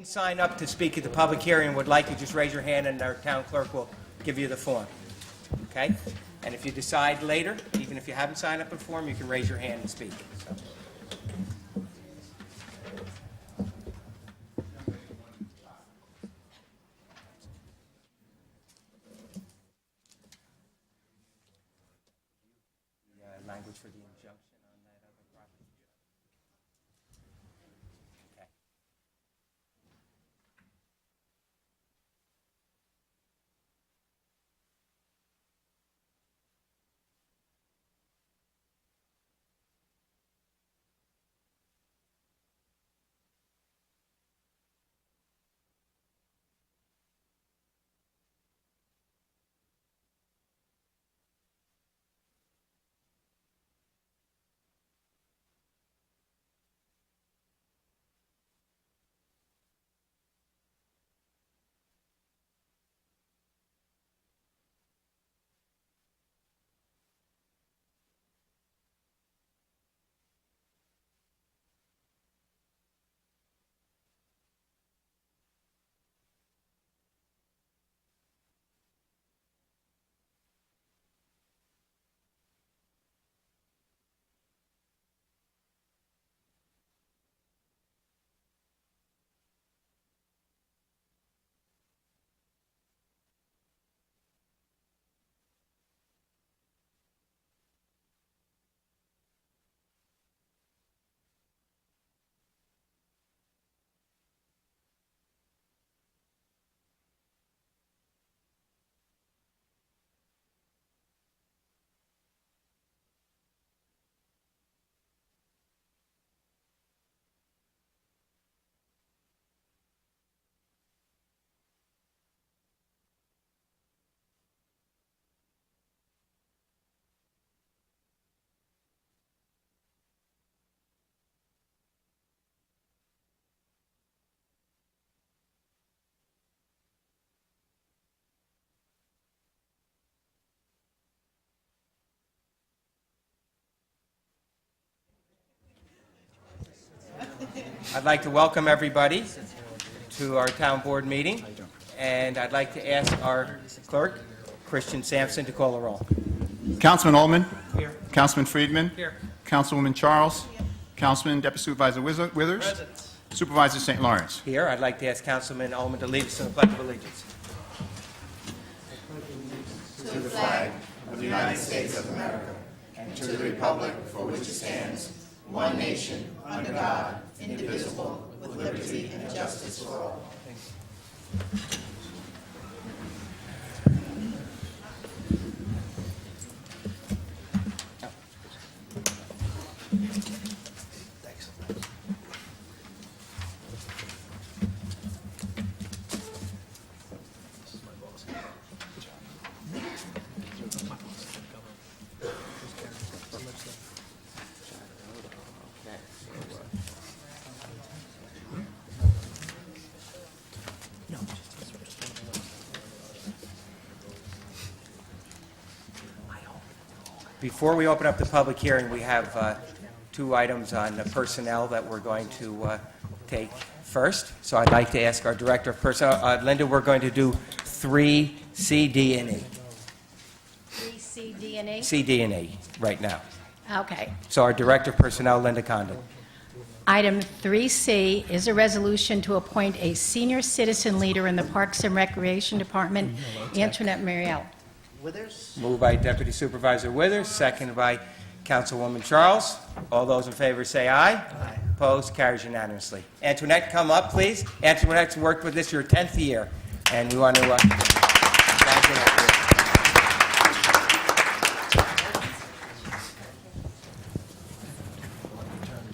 Sign up to speak at the public hearing and would like to, just raise your hand and our town clerk will give you the form. Okay? And if you decide later, even if you haven't signed up for the form, you can raise your hand and speak. So. Language for the injunction on that other property. Okay. I'd like to welcome everybody to our town board meeting, and I'd like to ask our clerk, Christian Sampson, to call the roll. Councilman Ullman. Here. Councilman Friedman. Here. Councilwoman Charles. Councilman Deputy Supervisor Withers. Present. Supervisor St. Lawrence. Here, I'd like to ask Councilman Ullman to lead us in the Pledge of Allegiance. To the flag of the United States of America and to the republic for which it stands, one nation, under God, indivisible, with liberty and justice for all. Before we open up the public hearing, we have two items on the personnel that we're going to take first. So I'd like to ask our Director of Personnel, Linda, we're going to do 3C, D, and E. 3C, D, and E? C, D, and E right now. Okay. So our Director of Personnel, Linda Condon. Item 3C is a resolution to appoint a senior citizen leader in the Parks and Recreation Department, Antoinette Mariel. Moved by Deputy Supervisor Withers, seconded by Councilwoman Charles. All those in favor say aye. Aye. Opposed? Carries unanimously. Antoinette, come up, please. Antoinette's worked with this your 10th year, and we want to thank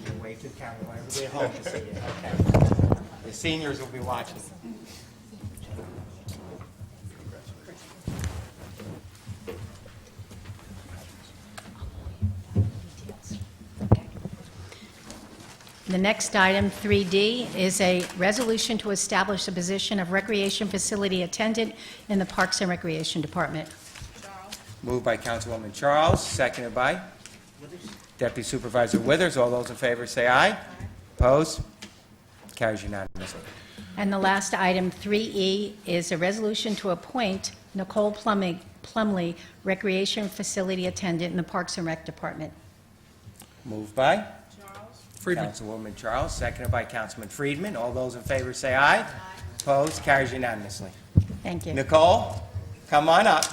you. Wave to the camera. Everybody at home to see you. Okay. The seniors will be watching. The next item, 3D, is a resolution to establish the position of recreation facility attendant in the Parks and Recreation Department. Moved by Councilwoman Charles, seconded by Deputy Supervisor Withers. All those in favor say aye. Opposed? Carries unanimously. And the last item, 3E, is a resolution to appoint Nicole Plumley, Recreation Facility Attendant in the Parks and Rec Department. Moved by Friedman. Councilwoman Charles, seconded by Councilman Friedman. All those in favor say aye. Opposed? Carries unanimously. Thank you. Nicole, come on up.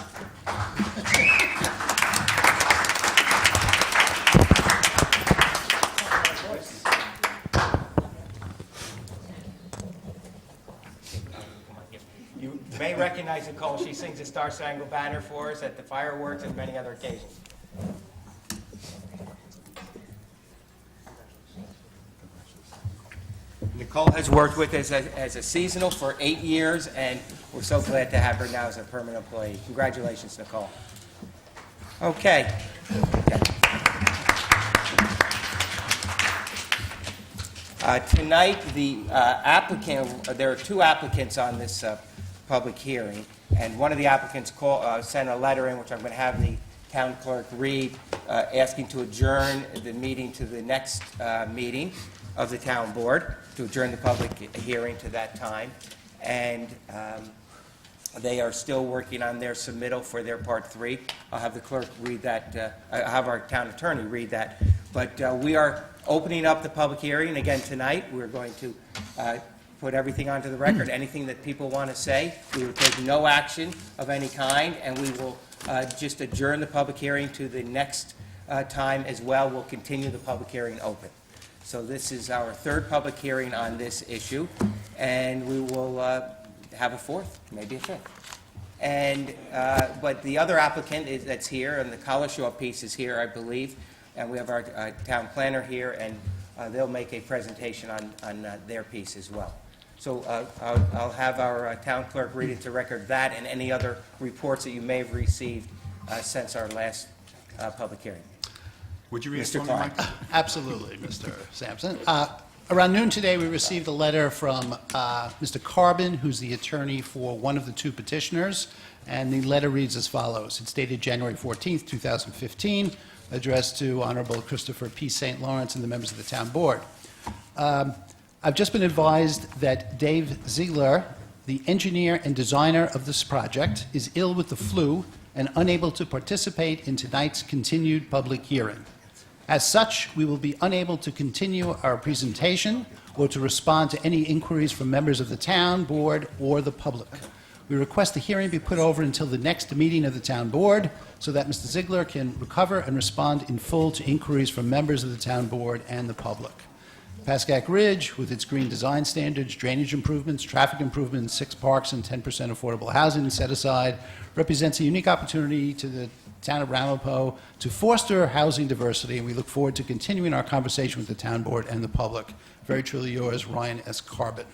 You may recognize Nicole. She sings the Star Spangled Banner for us at the fireworks and many other occasions. Nicole has worked with us as a seasonal for 8 years, and we're so glad to have her now as a permanent employee. Congratulations, Nicole. Okay. Tonight, the applicant, there are two applicants on this public hearing, and one of the applicants sent a letter in, which I'm going to have the town clerk read, asking to adjourn the meeting to the next meeting of the town board, to adjourn the public hearing to that time. And they are still working on their submittal for their Part 3. I'll have the clerk read that, I'll have our town attorney read that. But we are opening up the public hearing again tonight. We're going to put everything onto the record, anything that people want to say. We will take no action of any kind, and we will just adjourn the public hearing to the next time as well. We'll continue the public hearing open. So this is our third public hearing on this issue, and we will have a fourth, maybe a fifth. And, but the other applicant that's here, and the Collishaw piece is here, I believe, and we have our town planner here, and they'll make a presentation on their piece as well. So I'll have our town clerk read into record that and any other reports that you may have received since our last public hearing. Would you read it Mr. for me, Klein. Mike? Absolutely, Mr. Sampson. Around noon today, we received a letter from Mr. Carbon, who's the attorney for one of the two petitioners, and the letter reads as follows. It's dated January 14th, 2015, addressed to Honorable Christopher P. St. Lawrence and the members of the town board. I've just been advised that Dave Ziegler, the engineer and designer of this project, is ill with the flu and unable to participate in tonight's continued public hearing. As such, we will be unable to continue our presentation or to respond to any inquiries from members of the town board or the public. We request the hearing be put over until the next meeting of the town board so that Mr. Ziegler can recover and respond in full to inquiries from members of the town board and the public. Pascack Ridge, with its green design standards, drainage improvements, traffic improvements, 6 parks, and 10% affordable housing set aside, represents a unique opportunity to the town of Ramapo to foster housing diversity, and we look forward to continuing our conversation with the town board and the public. Very truly yours, Ryan S. Carbon.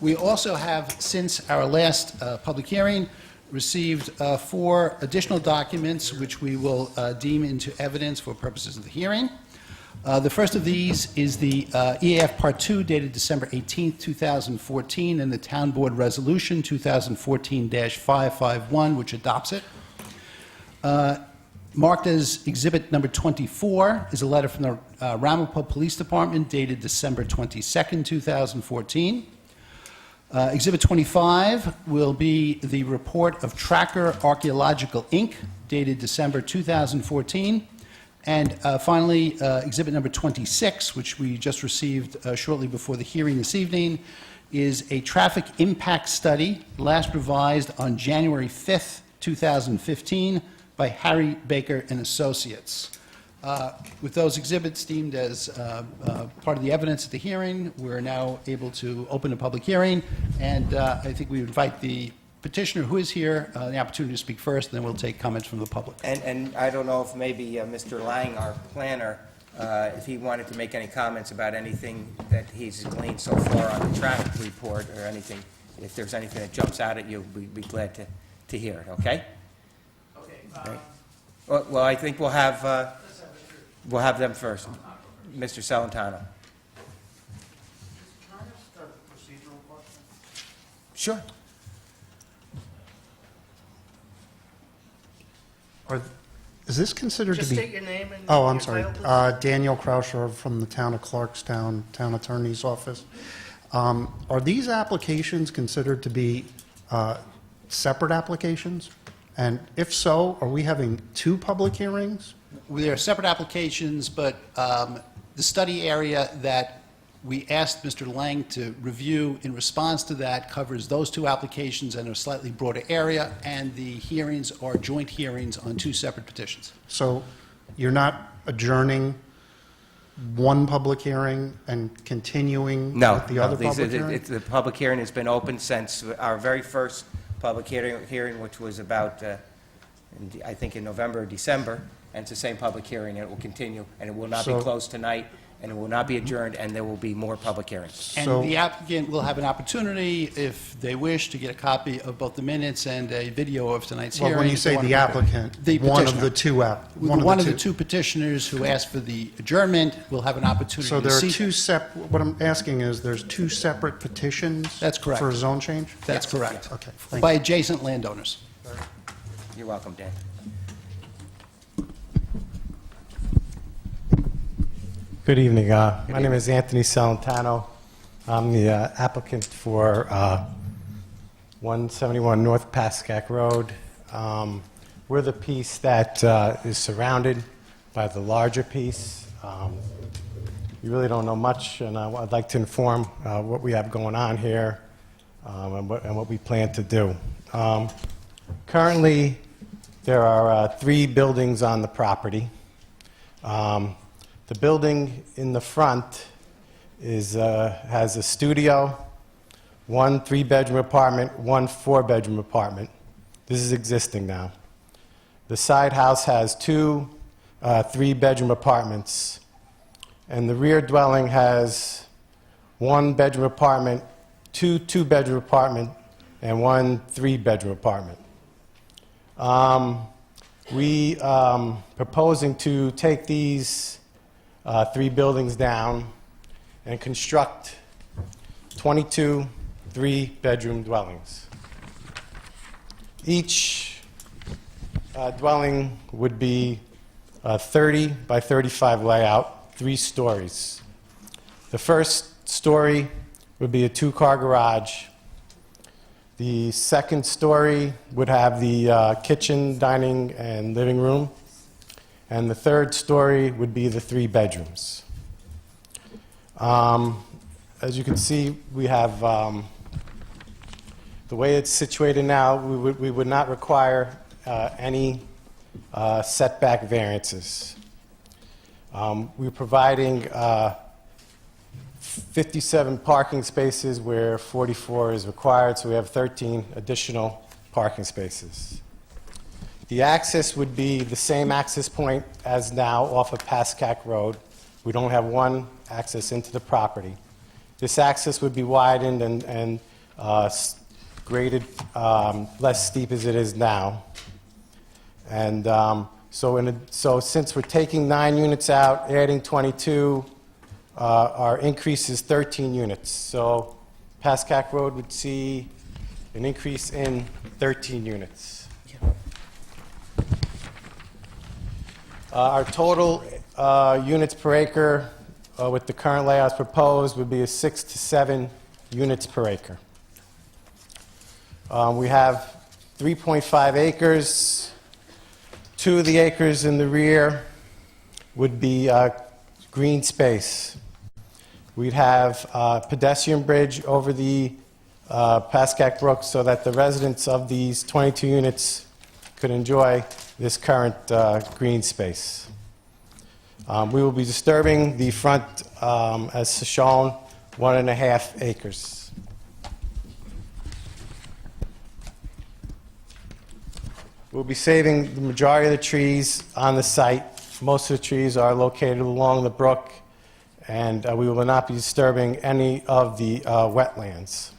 We also have, since our last public hearing, received 4 additional documents which we will deem into evidence for purposes of the hearing. The first of these is the EAF Part 2 dated December 18, 2014, and the Town Board Resolution 2014-551, which adopts it. Marked as Exhibit Number 24 is a letter from the Ramapo Police Department dated December 22, 2014. Exhibit 25 will be the report of Tracker Archaeological, Inc., dated December 2014. And finally, Exhibit Number 26, which we just received shortly before the hearing this evening, is a traffic impact study last revised on January 5th, 2015 by Harry Baker and Associates. With those exhibits deemed as part of the evidence at the hearing, we're now able to open a public hearing, and I think we invite the petitioner who is here the opportunity to speak first, and then we'll take comments from the public. And I don't know if maybe Mr. Lang, our planner, if he wanted to make any comments about anything that he's gleaned so far on the traffic report or anything. If there's anything that jumps out at you, we'd be glad to hear it, okay? Okay. Well, I think we'll have them first. Mr. Celentano. Can I ask a procedural question? Sure. Is this considered Just to be... state your name and Oh, I'm your sorry. title, please. Daniel Krauscher from the town of Clarkstown, Town Attorney's Office. Are these applications considered to be separate applications? And if so, are we having two public hearings? There are separate applications, but the study area that we asked Mr. Lang to review in response to that covers those two applications in a slightly broader area, and the hearings are joint hearings on two separate petitions. So you're not adjourning one public hearing and continuing No. with the no, other these public are- hearing? The public hearing has been open since our very first public hearing, which was about, I think in November or December, and it's the same public hearing, and it will continue, and it will not be So- closed tonight, and it will not be adjourned, and there will be more public hearings. So- And the applicant will have an opportunity, if they wish, to get a copy of both the minutes and a video of tonight's hearing. Well, when you if they say want the to compare. applicant, The one of petitioner. the two One of the two petitioners who asked for the adjournment will have an opportunity So to there are see. what I'm asking is, there's two separate petitions? That's correct. For a zone change? That's correct. Okay, thank By you. adjacent landowners. You're welcome, Dan. Good evening. My name is Anthony Celentano. I'm the applicant for 171 North Pascack Road. We're the piece that is surrounded by the larger piece. You really don't know much, and I'd like to inform what we have going on here and what we plan to do. Currently, there are 3 buildings on the property. The building in the front has a studio, 1 3-bedroom apartment, 1 4-bedroom apartment. This is existing now. The side house has 2 3-bedroom apartments, and the rear dwelling has 1 bedroom apartment, 2 2-bedroom apartment, and 1 3-bedroom apartment. We proposing to take these 3 buildings down and construct 22 3-bedroom dwellings. Each dwelling would be a 30 by 35 layout, 3 stories. The first story would be a 2-car garage. The second story would have the kitchen, dining, and living room. And the third story would be the 3 bedrooms. As you can see, we have, the way it's situated now, we would not require any setback variances. We're providing 57 parking spaces where 44 is required, so we have 13 additional parking spaces. The access would be the same access point as now off of Pascack Road. We don't have one access into the property. This access would be widened and graded less steep as it is now. And so since we're taking 9 units out, adding 22, our increase is 13 units. So Pascack Road would see an increase in 13 units. Our total units per acre with the current layouts proposed would be 6 to 7 units per acre. We have 3.5 acres. 2 of the acres in the rear would be green space. We'd have a pedestrian bridge over the Pascack Brook so that the residents of these 22 units could enjoy this current green space. We will be disturbing the front, as shown, 1.5 acres. We'll be saving the majority of the trees on the site. Most of the trees are located along the brook, and we will not be disturbing any of the wetlands.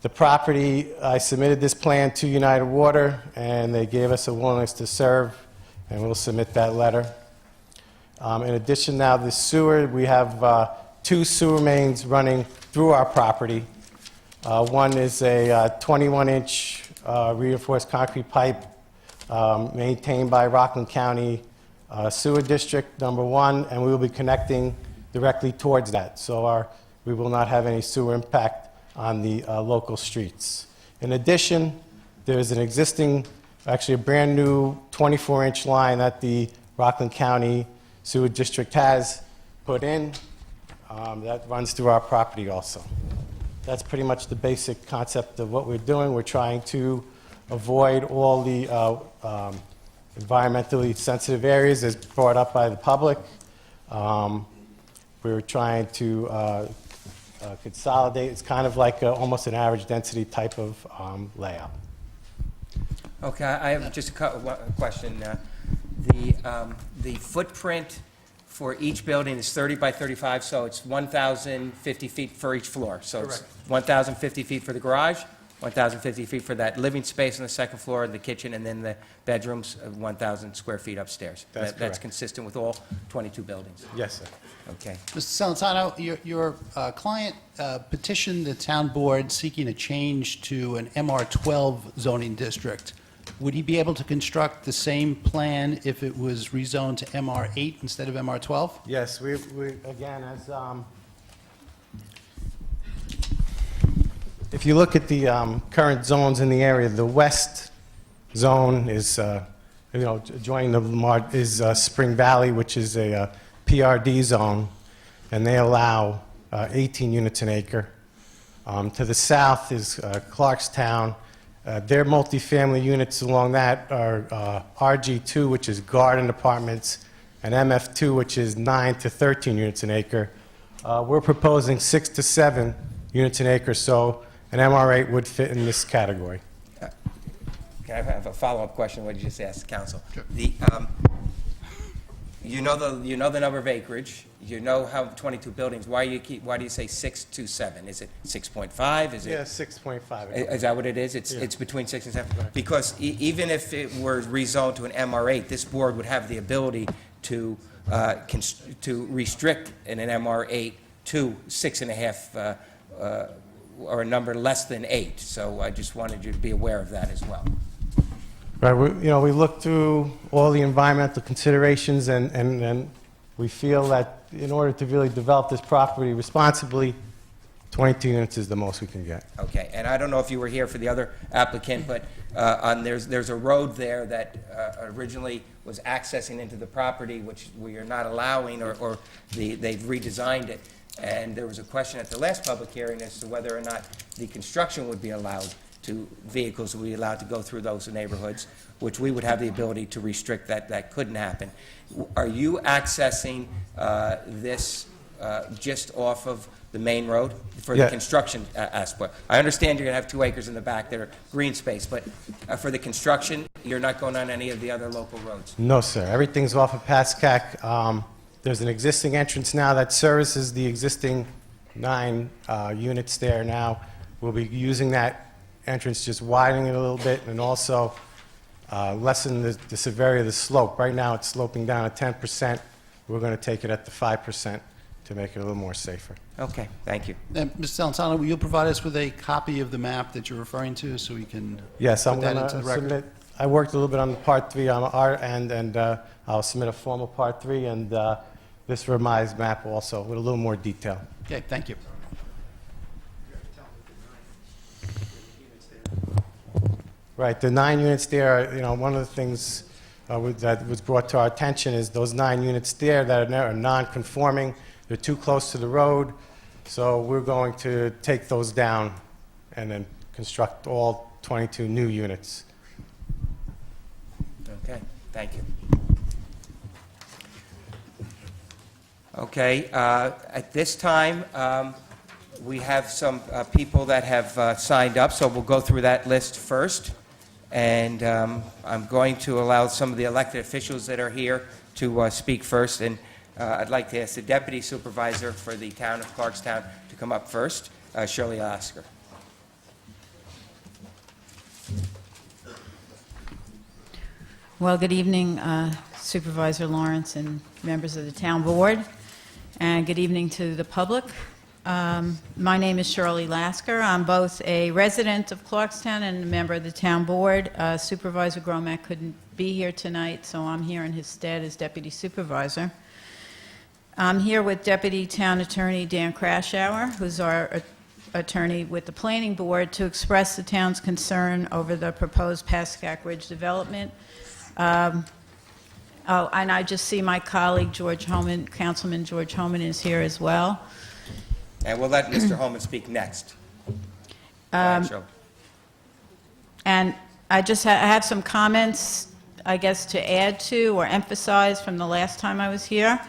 The property, I submitted this plan to United Water, and they gave us a willingness to serve, and we'll submit that letter. In addition, now the sewer, we have 2 sewer mains running through our property. One is a 21-inch reinforced concrete pipe maintained by Rockland County Sewer District number 1, and we will be connecting directly towards that. So our we will not have any sewer impact on the local streets. In addition, there is an existing, actually a brand-new 24-inch line that the Rockland County Sewer District has put in that runs through our property also. That's pretty much the basic concept of what we're doing. We're trying to avoid all the environmentally sensitive areas as brought up by the public. We're trying to consolidate. It's kind of like almost an average density type of layout. Okay, I have just one question. The footprint for each building is 30 by 35, so it's 1,050 feet for each floor. So it's 1,050 feet for the garage, 1,050 feet for that living space on the second floor, the kitchen, and then the bedrooms, 1,000 square feet upstairs. That's That's correct. consistent with all 22 buildings. Yes, sir. Okay. Mr. Celentano, your client petitioned the town board seeking a change to an MR12 zoning district. Would he be able to construct the same plan if it was rezoned to MR8 instead of MR12? Yes, we again, as, if you look at the current zones in the area, the west zone is, adjoining the Lamar, is Spring Valley, which is a PRD zone, and they allow 18 units an acre. To the south is Clarkstown. Their multifamily units along that are RG2, which is garden apartments, and MF2, which is 9 to 13 units an acre. We're proposing 6 to 7 units an acre, so an MR8 would fit in this category. Okay, I have a follow-up question, what you just asked, counsel. The, you know the number of acreage, you know how 22 buildings, why do you say 6 to 7? Is it 6.5? Is it? Yeah, 6.5. Is that what it is? It's between 6 and 7? Because even if it were rezoned to an MR8, this board would have the ability to restrict in an MR8 to 6.5, or a number less than 8. So I just wanted you to be aware of that as well. Right, we look through all the environmental considerations, and we feel that in order to really develop this property responsibly, 22 units is the most we can get. Okay, and I don't know if you were here for the other applicant, but there's a road there that originally was accessing into the property, which we are not allowing, or they've redesigned it. And there was a question at the last public hearing as to whether or not the construction would be allowed vehicles would be allowed to go through those neighborhoods, which we would have the ability to restrict that couldn't happen. Are you accessing this just off of the main road for the Yeah. construction aspect? I understand you're going to have 2 acres in the back that are green space, but for the construction, you're not going on any of the other local roads? No, sir. Everything's off of Pascack. There's an existing entrance now that services the existing 9 units there now. We'll be using that entrance, just widening it a little bit, and also lessen the severity of the slope. Right now, it's sloping down at 10%. We're going to take it at the 5% to make it a little more safer. Okay, thank you. And Mr. Celentano, will you provide us with a copy of the map that you're referring to so we can Yes, I'm put that going into to the record? submit. I worked a little bit on the Part 3 on our end, and I'll submit a formal Part 3 and this revised map also with a little more detail. Okay, thank you. Right, the 9 units there, one of the things that was brought to our attention is those 9 units there that are non-conforming. They're too close to the road, so we're going to take those down and then construct all 22 new units. Okay, thank you. Okay, at this time, we have some people that have signed up, so we'll go through that list first. And I'm going to allow some of the elected officials that are here to speak first. And I'd like to ask the Deputy Supervisor for the town of Clarkstown to come up first, Shirley Oscar. Well, good evening, Supervisor Lawrence and members of the town board, and good evening to the public. My name is Shirley Lasker. I'm both a resident of Clarkstown and a member of the town board. Supervisor Gromack couldn't be here tonight, so I'm here in his stead as deputy supervisor. I'm here with Deputy Town Attorney Dan Krashower, who's our attorney with the Planning Board, to express the town's concern over the proposed Pascack Ridge development. And I just see my colleague, George Homan, Councilman George Homan, is here as well. And we'll let Mr. Holman speak next. Go ahead, Shirley. And I have some comments, I guess, to add to or emphasize from the last time I was here.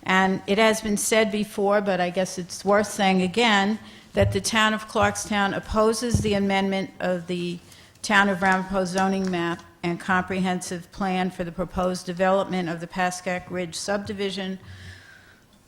And it has been said before, but I guess it's worth saying again, that the town of Clarkstown opposes the amendment of the Town of Ramapo zoning map and comprehensive plan for the proposed development of the Pascack Ridge subdivision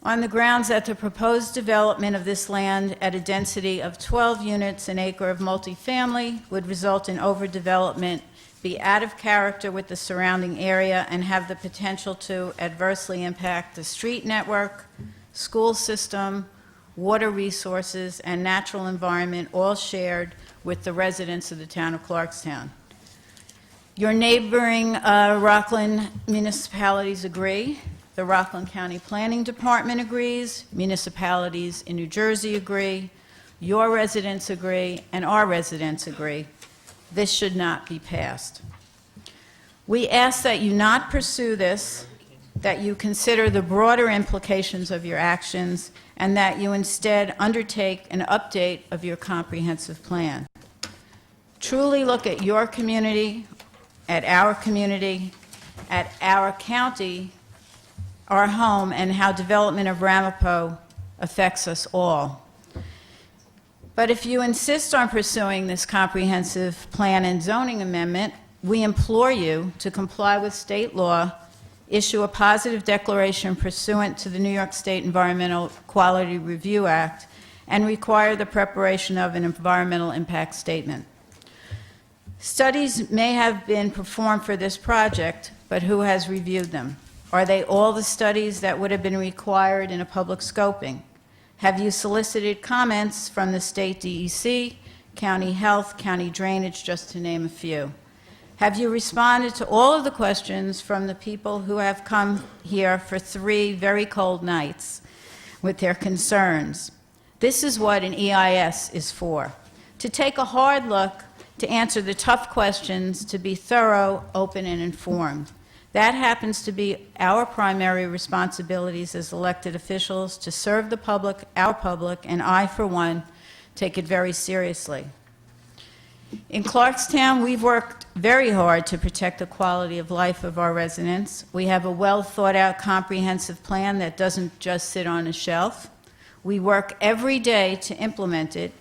on the grounds that the proposed development of this land at a density of 12 units an acre of multifamily would result in overdevelopment, be out of character with the surrounding area, and have the potential to adversely impact the street network, school system, water resources, and natural environment, all shared with the residents of the town of Clarkstown. Your neighboring Rockland municipalities agree. The Rockland County Planning Department agrees. Municipalities in New Jersey agree. Your residents agree, and our residents agree. This should not be passed. We ask that you not pursue this, that you consider the broader implications of your actions, and that you instead undertake an update of your comprehensive plan. Truly look at your community, at our county, our home, and how development of Ramapo affects us all. But if you insist on pursuing this comprehensive plan and zoning amendment, we implore you to comply with state law, issue a positive declaration pursuant to the New York State Environmental Quality Review Act, and require the preparation of an environmental impact statement. Studies may have been performed for this project, but who has reviewed them? Are they all the studies that would have been required in a public scoping? Have you solicited comments from the state DEC, county health, county drainage, just to name a few? Have you responded to all of the questions from the people who have come here for 3 very cold nights with their concerns? This is what an EIS is for, to take a hard look, to answer the tough questions, to be thorough, open, and informed. That happens to be our primary responsibilities as elected officials, to serve the public, our public, and I, for one, take it very seriously. In Clarkstown, we've worked very hard to protect the quality of life of our residents. We have a well-thought-out, comprehensive plan that doesn't just sit on a shelf. We work every day to implement it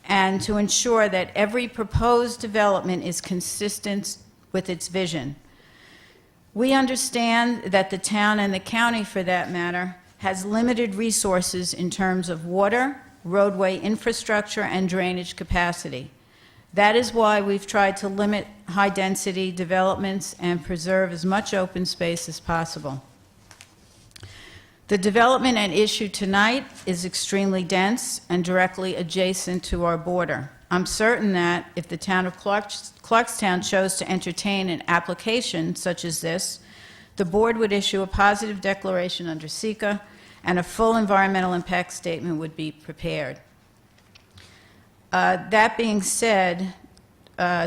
and to ensure that every proposed development is consistent with its vision. We understand that the town, and the county for that matter, has limited resources in terms of water, roadway infrastructure, and drainage capacity. That is why we've tried to limit high-density developments and preserve as much open space as possible. The development at issue tonight is extremely dense and directly adjacent to our border. I'm certain that if the town of Clarkstown chose to entertain an application such as this, the board would issue a positive declaration under SECA, and a full environmental impact statement would be prepared. That being said,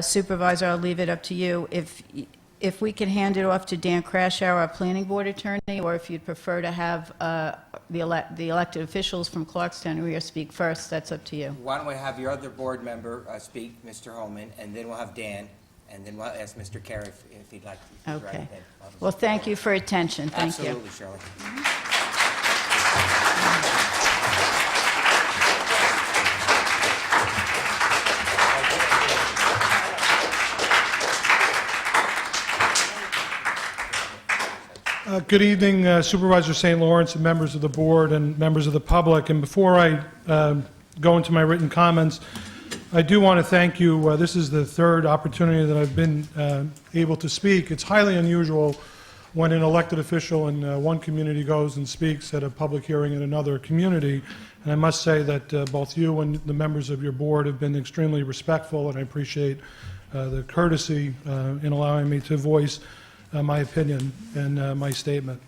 Supervisor, I'll leave it up to you. If we can hand it off to Dan Krashower, our planning board attorney, or if you'd prefer to have the elected officials from Clarkstown who are here speak first, that's up to you. Why don't we have your other board member speak, Mr. Holman, and then we'll have Dan, and then we'll ask Mr. Carey if he'd like to. Okay. Well, thank you for attention. Thank you. Absolutely, Shirley. Good evening, Supervisor St. Lawrence and members of the board and members of the public. And before I go into my written comments, I do want to thank you. This is the third opportunity that I've been able to speak. It's highly unusual when an elected official in one community goes and speaks at a public hearing in another community. And I must say that both you and the members of your board have been extremely respectful, and I appreciate the courtesy in allowing me to voice my opinion and my statement.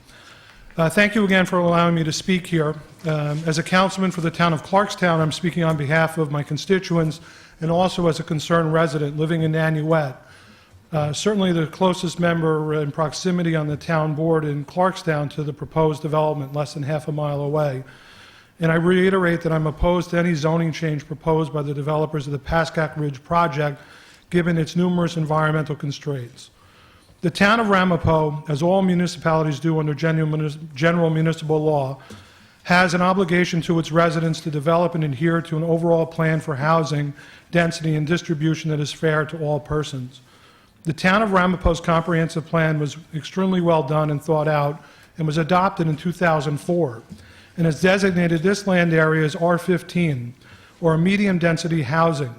Thank you again for allowing me to speak here. As a councilman for the town of Clarkstown, I'm speaking on behalf of my constituents and also as a concerned resident living in Nanuet. Certainly the closest member in proximity on the town board in Clarkstown to the proposed development, less than half a mile away. And I reiterate that I'm opposed to any zoning change proposed by the developers of the Pascack Ridge project, given its numerous environmental constraints. The town of Ramapo, as all municipalities do under general municipal law, has an obligation to its residents to develop and adhere to an overall plan for housing, density, and distribution that is fair to all persons. The town of Ramapo's comprehensive plan was extremely well done and thought out and was adopted in 2004 and has designated this land area as R15, or medium-density housing,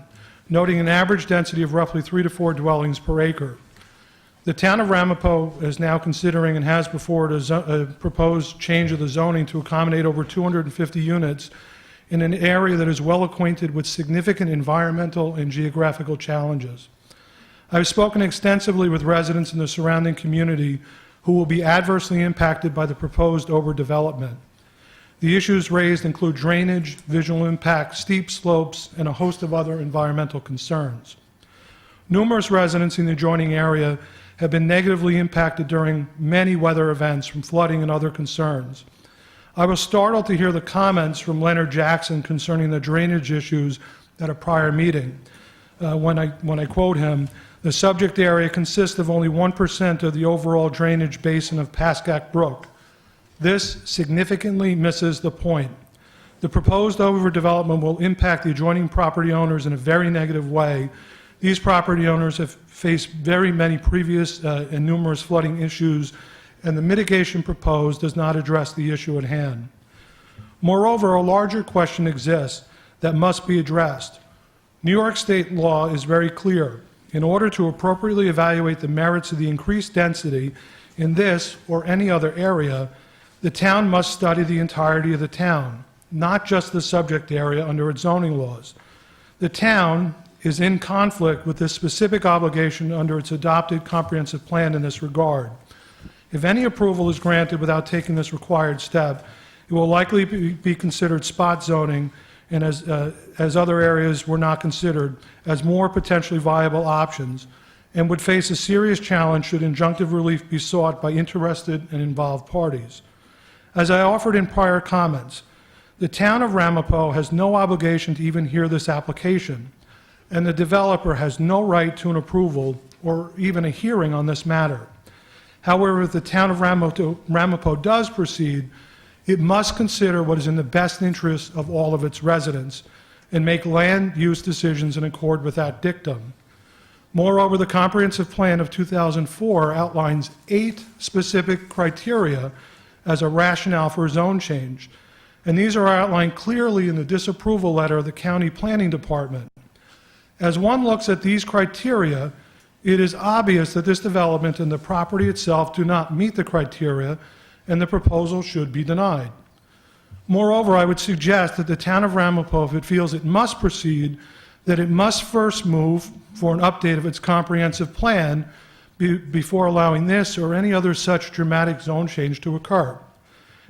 noting an average density of roughly 3 to 4 dwellings per acre. The town of Ramapo is now considering and has before it a proposed change of the zoning to accommodate over 250 units in an area that is well acquainted with significant environmental and geographical challenges. I've spoken extensively with residents in the surrounding community who will be adversely impacted by the proposed overdevelopment. The issues raised include drainage, visual impact, steep slopes, and a host of other environmental concerns. Numerous residents in the adjoining area have been negatively impacted during many weather events from flooding and other concerns. I was startled to hear the comments from Leonard Jackson concerning the drainage issues at a prior meeting. When I quote him, "The subject area consists of only 1% of the overall drainage basin of Pascack Brook. This significantly misses the point. The proposed overdevelopment will impact the adjoining property owners in a very negative way. These property owners have faced very many previous and numerous flooding issues, and the mitigation proposed does not address the issue at hand. Moreover, a larger question exists that must be addressed. New York State law is very clear. In order to appropriately evaluate the merits of the increased density in this or any other area, the town must study the entirety of the town, not just the subject area under its zoning laws. The town is in conflict with this specific obligation under its adopted comprehensive plan in this regard. If any approval is granted without taking this required step, it will likely be considered spot zoning, and as other areas were not considered, as more potentially viable options, and would face a serious challenge should injunctive relief be sought by interested and involved parties. As I offered in prior comments, the town of Ramapo has no obligation to even hear this application, and the developer has no right to an approval or even a hearing on this matter. However, if the town of Ramapo does proceed, it must consider what is in the best interest of all of its residents and make land use decisions in accord with that dictum. Moreover, the comprehensive plan of 2004 outlines 8 specific criteria as a rationale for a zone change, and these are outlined clearly in the disapproval letter of the county planning department. As one looks at these criteria, it is obvious that this development and the property itself do not meet the criteria, and the proposal should be denied. Moreover, I would suggest that the town of Ramapo, if it feels it must proceed, that it must first move for an update of its comprehensive plan before allowing this or any other such dramatic zone change to occur.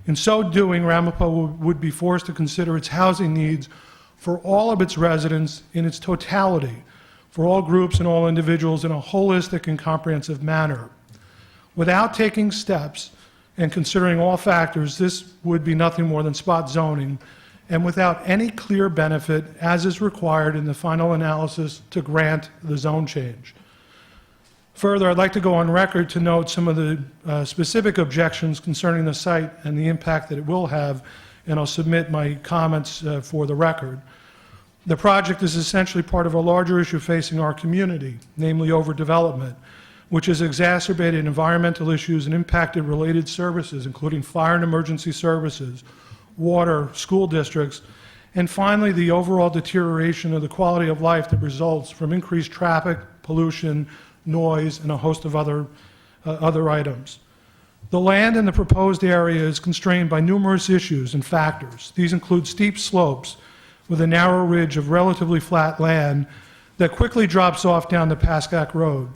In so doing, Ramapo would be forced to consider its housing needs for all of its residents in its totality, for all groups and all individuals in a holistic and comprehensive manner. Without taking steps and considering all factors, this would be nothing more than spot zoning, and without any clear benefit, as is required in the final analysis, to grant the zone change. Further, I'd like to go on record to note some of the specific objections concerning the site and the impact that it will have, and I'll submit my comments for the record. The project is essentially part of a larger issue facing our community, namely overdevelopment, which has exacerbated environmental issues and impacted related services, including fire and emergency services, water, school districts, and finally, the overall deterioration of the quality of life that results from increased traffic, pollution, noise, and a host of other items. The land in the proposed area is constrained by numerous issues and factors. These include steep slopes with a narrow ridge of relatively flat land that quickly drops off down the Pascack Road.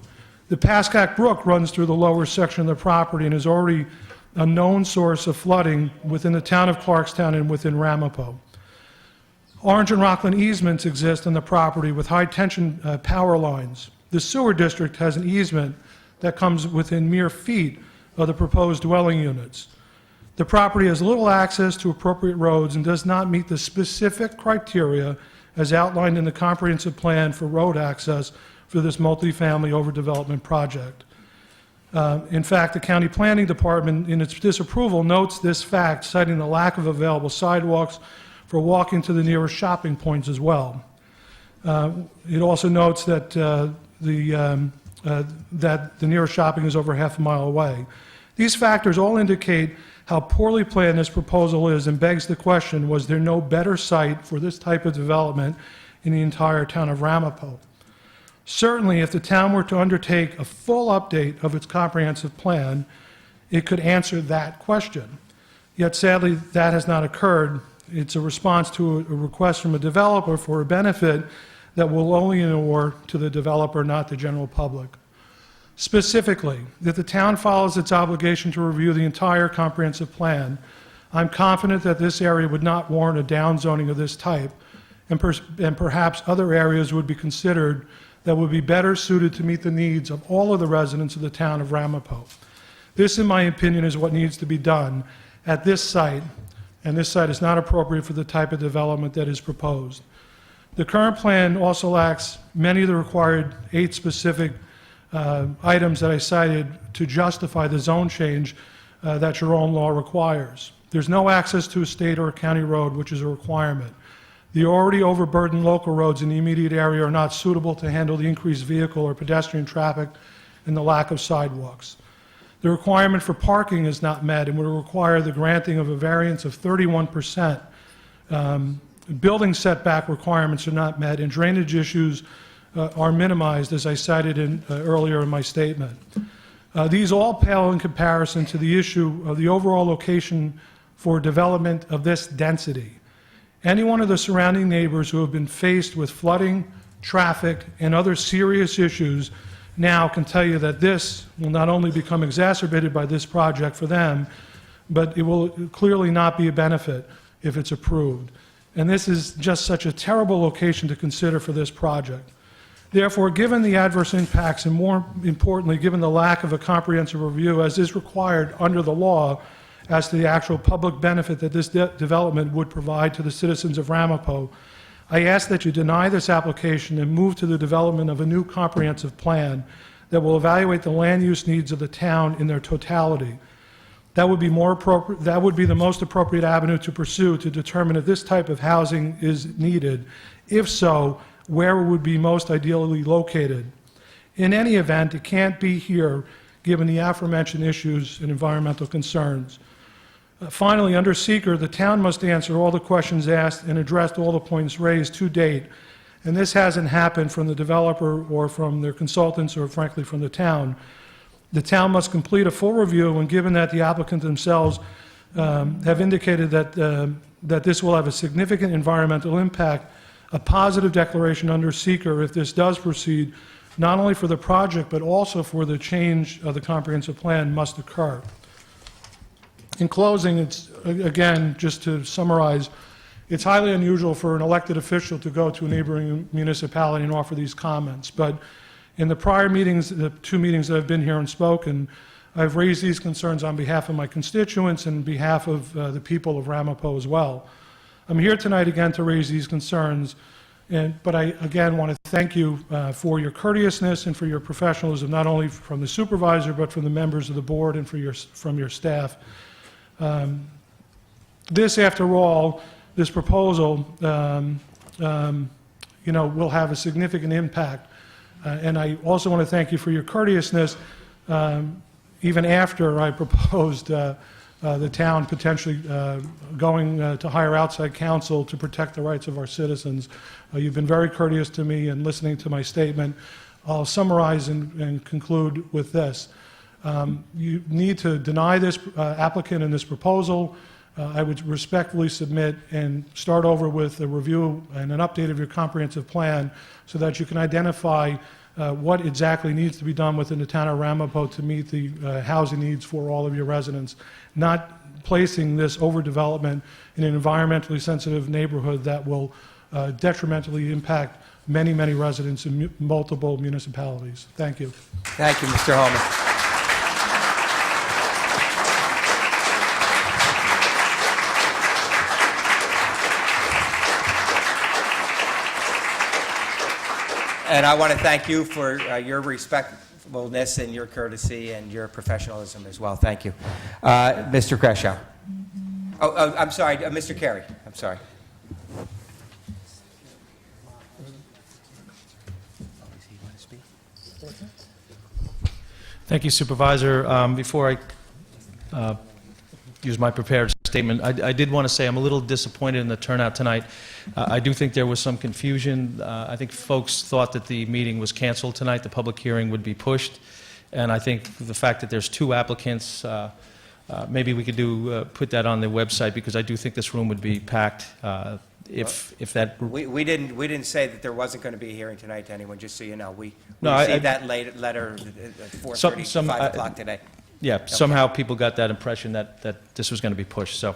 The Pascack Brook runs through the lower section of the property and has already a known source of flooding within the town of Clarkstown and within Ramapo. Orange and Rockland easements exist on the property with high-tension power lines. The sewer district has an easement that comes within mere feet of the proposed dwelling units. The property has little access to appropriate roads and does not meet the specific criteria as outlined in the comprehensive plan for road access for this multifamily overdevelopment project. In fact, the county planning department, in its disapproval, notes this fact, citing the lack of available sidewalks for walking to the nearest shopping points as well. It also notes that the nearest shopping is over half a mile away. These factors all indicate how poorly planned this proposal is and begs the question, was there no better site for this type of development in the entire town of Ramapo? Certainly, if the town were to undertake a full update of its comprehensive plan, it could answer that question. Yet sadly, that has not occurred. It's a response to a request from a developer for a benefit that will only inure to the developer, not the general public. Specifically, if the town follows its obligation to review the entire comprehensive plan, I'm confident that this area would not warrant a downzoning of this type, and perhaps other areas would be considered that would be better suited to meet the needs of all of the residents of the town of Ramapo. This, in my opinion, is what needs to be done at this site, and this site is not appropriate for the type of development that is proposed. The current plan also lacks many of the required 8 specific items that I cited to justify the zone change that your own law requires. There's no access to a state or a county road, which is a requirement. The already overburdened local roads in the immediate area are not suitable to handle the increased vehicle or pedestrian traffic and the lack of sidewalks. The requirement for parking is not met and would require the granting of a variance of 31%. Building setback requirements are not met, and drainage issues are minimized, as I cited earlier in my statement. These all pale in comparison to the issue of the overall location for development of this density. Any one of the surrounding neighbors who have been faced with flooding, traffic, and other serious issues now can tell you that this will not only become exacerbated by this project for them, but it will clearly not be a benefit if it's approved. And this is just such a terrible location to consider for this project. Therefore, given the adverse impacts and more importantly, given the lack of a comprehensive review as is required under the law as to the actual public benefit that this development would provide to the citizens of Ramapo, I ask that you deny this application and move to the development of a new comprehensive plan that will evaluate the land use needs of the town in their totality. That would be more appropriate, that would be the most appropriate avenue to pursue to determine if this type of housing is needed. If so, where it would be most ideally located. In any event, it can't be here, given the aforementioned issues and environmental concerns. Finally, under seeker, the town must answer all the questions asked and address all the points raised to date, and this hasn't happened from the developer or from their consultants or, frankly, from the town. The town must complete a full review, and given that the applicant themselves have indicated that this will have a significant environmental impact, a positive declaration under seeker, if this does proceed, not only for the project but also for the change of the comprehensive plan, must occur. In closing, it's, again, just to summarize, it's highly unusual for an elected official to go to a neighboring municipality and offer these comments. But in the prior meetings, the 2 meetings that I've been here and spoken, I've raised these concerns on behalf of my constituents and on behalf of the people of Ramapo as well. I'm here tonight again to raise these concerns, but I again want to thank you for your courteousness and for your professionalism, not only from the supervisor but from the members of the board and from your staff. This, after all, this proposal, will have a significant impact. And I also want to thank you for your courteousness, even after I proposed the town potentially going to hire outside counsel to protect the rights of our citizens. You've been very courteous to me in listening to my statement. I'll summarize and conclude with this. You need to deny this applicant and this proposal. I would respectfully submit and start over with a review and an update of your comprehensive plan so that you can identify what exactly needs to be done within the town of Ramapo to meet the housing needs for all of your residents, not placing this overdevelopment in an environmentally sensitive neighborhood that will detrimentally impact many, many residents in multiple municipalities. Thank you. Thank you, Mr. Holman. And I want to thank you for your respectfulness and your courtesy and your professionalism as well. Thank you. Mr. Kreshow. Oh, I'm sorry, Mr. Carey. I'm sorry. Thank you, Supervisor. Before I use my prepared statement, I did want to say I'm a little disappointed in the turnout tonight. I do think there was some confusion. I think folks thought that the meeting was canceled tonight, the public hearing would be pushed, and I think the fact that there's 2 applicants, maybe we could put that on the website, because I do think this room would be packed if that... We didn't say that there wasn't going to be a hearing tonight to anyone, just so you know. We No, I- received that letter at 4:30, 5 o'clock today. Yeah, somehow people got that impression that this was going to be pushed. So,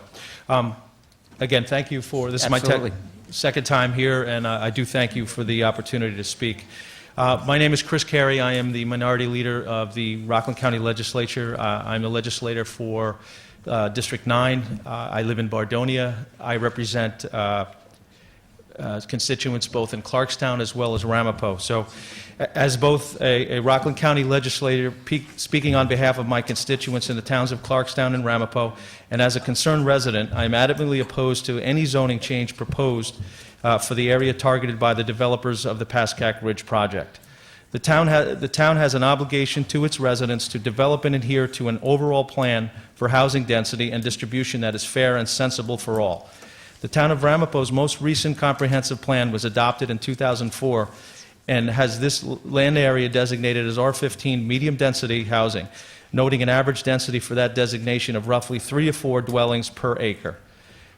again, thank you for, this is my Absolutely. second time here, and I do thank you for the opportunity to speak. My name is Chris Carey. I am the minority leader of the Rockland County Legislature. I'm the legislator for District 9. I live in Bardonia. I represent constituents both in Clarkstown as well as Ramapo. So, as both a Rockland County legislator speaking on behalf of my constituents in the towns of Clarkstown and Ramapo, and as a concerned resident, I'm adamantly opposed to any zoning change proposed for the area targeted by the developers of the Pascack Ridge project. The town has an obligation to its residents to develop and adhere to an overall plan for housing density and distribution that is fair and sensible for all. The town of Ramapo's most recent comprehensive plan was adopted in 2004 and has this land area designated as R15 medium-density housing, noting an average density for that designation of roughly 3 to 4 dwellings per acre.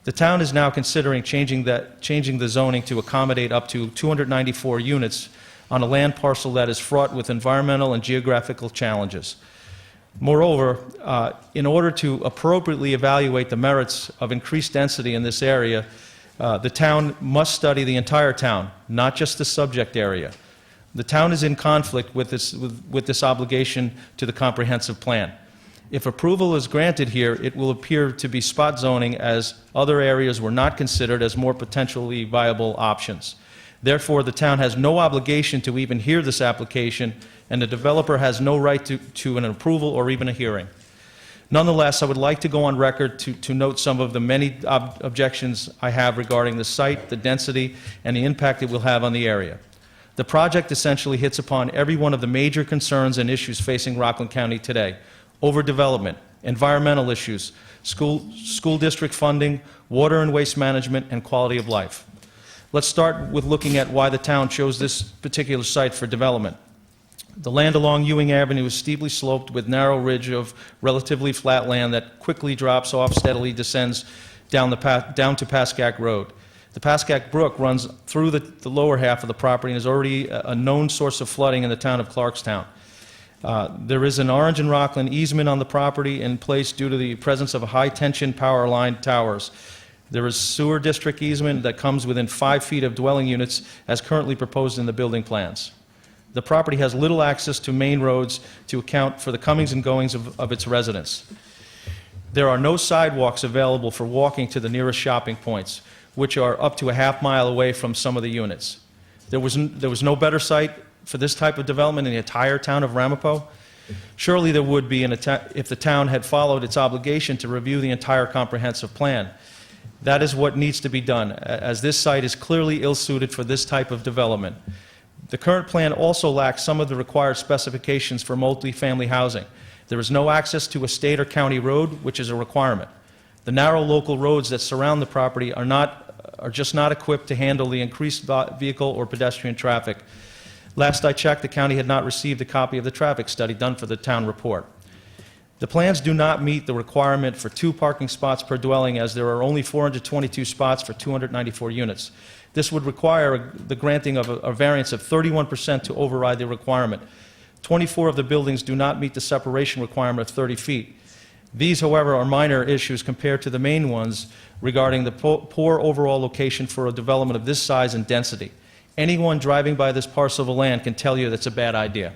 The town is now considering changing the zoning to accommodate up to 294 units on a land parcel that is fraught with environmental and geographical challenges. Moreover, in order to appropriately evaluate the merits of increased density in this area, the town must study the entire town, not just the subject area. The town is in conflict with this obligation to the comprehensive plan. If approval is granted here, it will appear to be spot zoning, as other areas were not considered as more potentially viable options. Therefore, the town has no obligation to even hear this application, and the developer has no right to an approval or even a hearing. Nonetheless, I would like to go on record to note some of the many objections I have regarding the site, the density, and the impact it will have on the area. The project essentially hits upon every one of the major concerns and issues facing Rockland County today: overdevelopment, environmental issues, school district funding, water and waste management, and quality of life. Let's start with looking at why the town chose this particular site for development. The land along Ewing Avenue is steeply sloped with narrow ridge of relatively flat land that quickly drops off, steadily descends down to Pascack Road. The Pascack Brook runs through the lower half of the property and is already a known source of flooding in the town of Clarkstown. There is an Orange and Rockland easement on the property in place due to the presence of high-tension power line towers. There is sewer district easement that comes within 5 feet of dwelling units as currently proposed in the building plans. The property has little access to main roads to account for the comings and goings of its residents. There are no sidewalks available for walking to the nearest shopping points, which are up to a half-mile away from some of the units. There was no better site for this type of development in the entire town of Ramapo. Surely there would be if the town had followed its obligation to review the entire comprehensive plan. That is what needs to be done, as this site is clearly ill-suited for this type of development. The current plan also lacks some of the required specifications for multifamily housing. There is no access to a state or county road, which is a requirement. The narrow local roads that surround the property are just not equipped to handle the increased vehicle or pedestrian traffic. Last I checked, the county had not received a copy of the traffic study done for the town report. The plans do not meet the requirement for 2 parking spots per dwelling, as there are only 422 spots for 294 units. This would require the granting of a variance of 31% to override the requirement. 24 of the buildings do not meet the separation requirement of 30 feet. These, however, are minor issues compared to the main ones regarding the poor overall location for a development of this size and density. Anyone driving by this parcel of land can tell you that's a bad idea.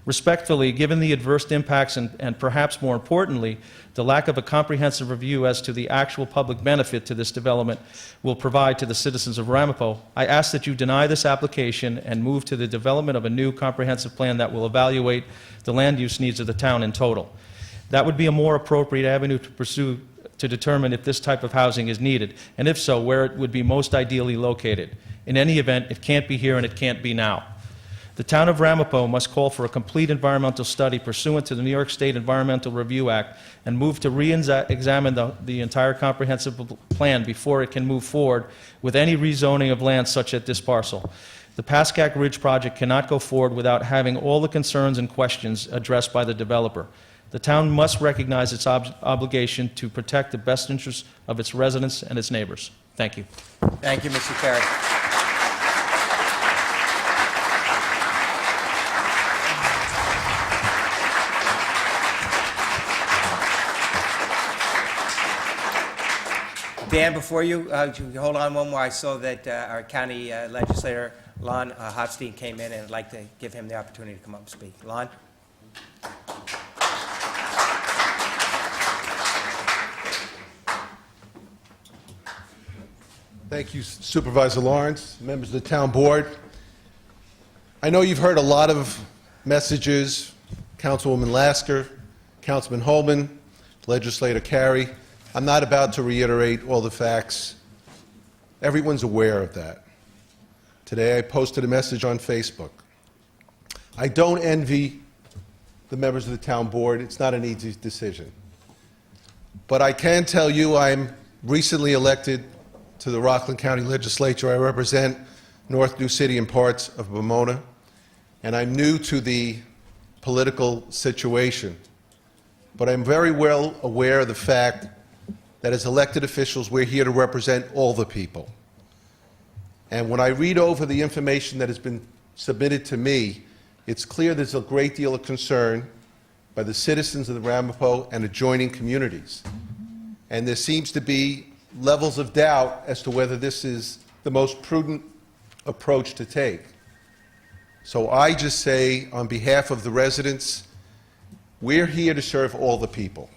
Respectfully, given the adverse impacts and perhaps more importantly, the lack of a comprehensive review as to the actual public benefit to this development will provide to the citizens of Ramapo, I ask that you deny this application and move to the development of a new comprehensive plan that will evaluate the land use needs of the town in total. That would be a more appropriate avenue to pursue to determine if this type of housing is needed, and if so, where it would be most ideally located. In any event, it can't be here and it can't be now. The town of Ramapo must call for a complete environmental study pursuant to the New York State Environmental Review Act and move to re-examine the entire comprehensive plan before it can move forward with any rezoning of land such as this parcel. The Pascack Ridge project cannot go forward without having all the concerns and questions addressed by the developer. The town must recognize its obligation to protect the best interests of its residents and its neighbors. Thank you. Thank you, Mr. Carey. Dan, before you hold on one more. I saw that our county legislator, Lon Hotstein, came in, and I'd like to give him the opportunity to come up and speak. Lon? Thank you, Supervisor Lawrence, members of the town board. I know you've heard a lot of messages, Councilwoman Lasker, Councilman Holman, Legislator Carey. I'm not about to reiterate all the facts. Everyone's aware of that. Today I posted a message on Facebook. I don't envy the members of the town board. It's not an easy decision. But I can tell you I'm recently elected to the Rockland County Legislature. I represent North New City and parts of Pomona, and I'm new to the political situation. But I'm very well aware of the fact that as elected officials, we're here to represent all the people. And when I read over the information that has been submitted to me, it's clear there's a great deal of concern by the citizens of the Ramapo and adjoining communities. And there seems to be levels of doubt as to whether this is the most prudent approach to take. So I just say, on behalf of the residents, we're here to serve all the people.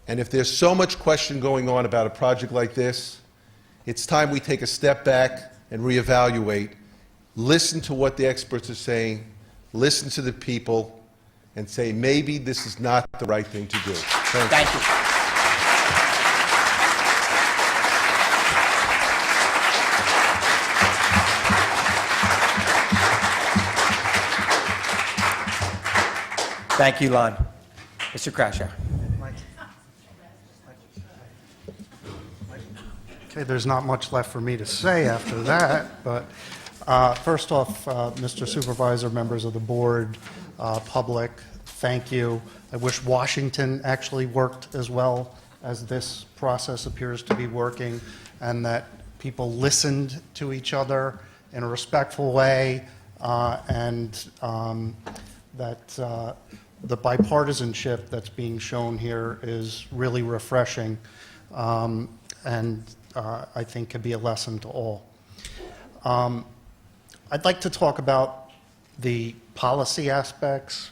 And if there's so much question going on about a project like this, it's time we take a step back and reevaluate, listen to what the experts are saying, listen to the people, and say maybe this is not the right thing to do. Thank you. Thank you, Lon. Mr. Crashaw. Okay, there's not much left for me to say after that, but first off, Mr. Supervisor, members of the board, public, thank you. I wish Washington actually worked as well as this process appears to be working, and that people listened to each other in a respectful way, and that the bipartisanship that's being shown here is really refreshing, and I think could be a lesson to all. I'd like to talk about the policy aspects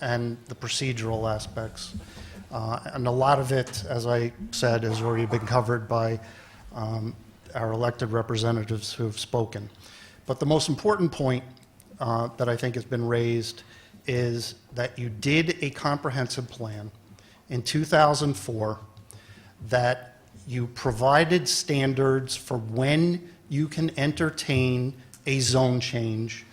and the procedural aspects. And a lot of it, as I said, has already been covered by our elected representatives who have spoken. But the most important point that I think has been raised is that you did a comprehensive plan in 2004 that you provided standards for when you can entertain a zone change,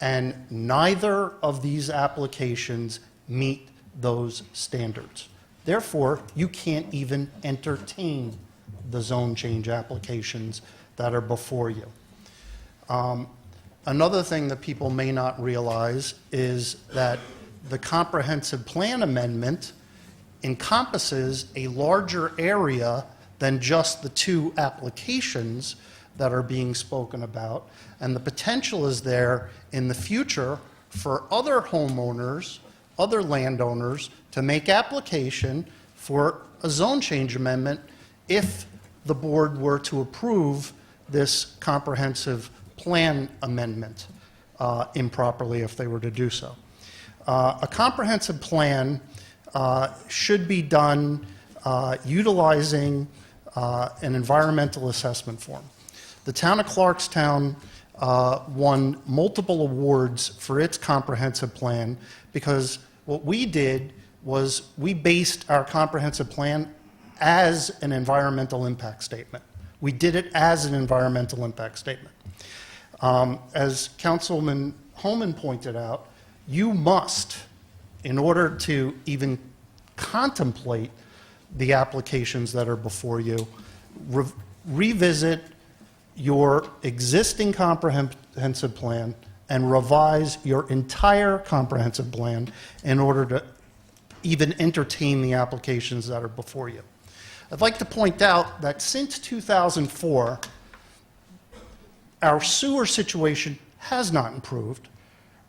and neither of these applications meet those standards. Therefore, you can't even entertain the zone change applications that are before you. Another thing that people may not realize is that the comprehensive plan amendment encompasses a larger area than just the two applications that are being spoken about, and the potential is there in the future for other homeowners, other landowners, to make application for a zone change amendment if the board were to approve this comprehensive plan amendment improperly if they were to do so. A comprehensive plan should be done utilizing an environmental assessment form. The town of Clarkstown won multiple awards for its comprehensive plan because what we did was we based our comprehensive plan as an environmental impact statement. We did it as an environmental impact statement. As Councilman Holman pointed out, you must, in order to even contemplate the applications that are before you, revisit your existing comprehensive plan and revise your entire comprehensive plan in order to even entertain the applications that are before you. I'd like to point out that since 2004, our sewer situation has not improved.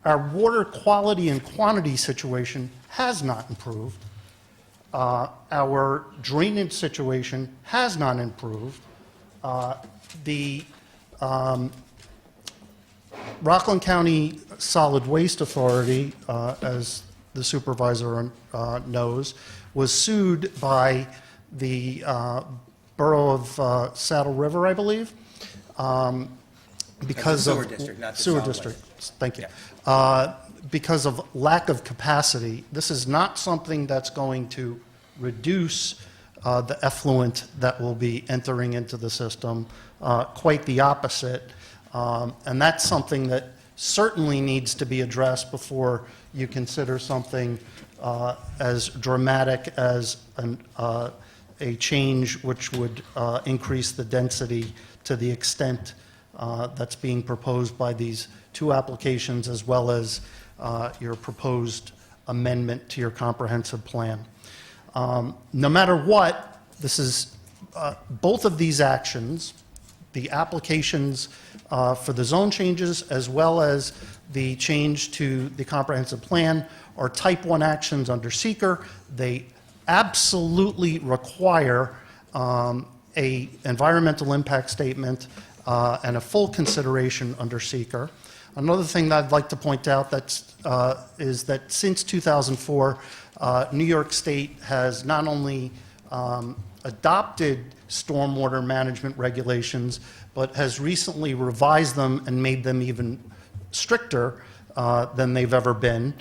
Our water quality and quantity situation has not improved. Our drainage situation has not improved. The Rockland County Solid Waste Authority, as the supervisor knows, was sued by the Borough of Saddle River, I believe, because Sewer of district, not the sewer solid district. Thank you. Yeah. Because of lack of capacity. This is not something that's going to reduce the effluent that will be entering into the system. Quite the opposite. And that's something that certainly needs to be addressed before you consider something as dramatic as a change which would increase the density to the extent that's being proposed by these two applications, as well as your proposed amendment to your comprehensive plan. No matter what, this is both of these actions, the applications for the zone changes as well as the change to the comprehensive plan, are type 1 actions under seeker. They absolutely require a environmental impact statement and a full consideration under seeker. Another thing that I'd like to point out is that since 2004, New York State has not only adopted stormwater management regulations, but has recently revised them and made them even stricter than they've ever been.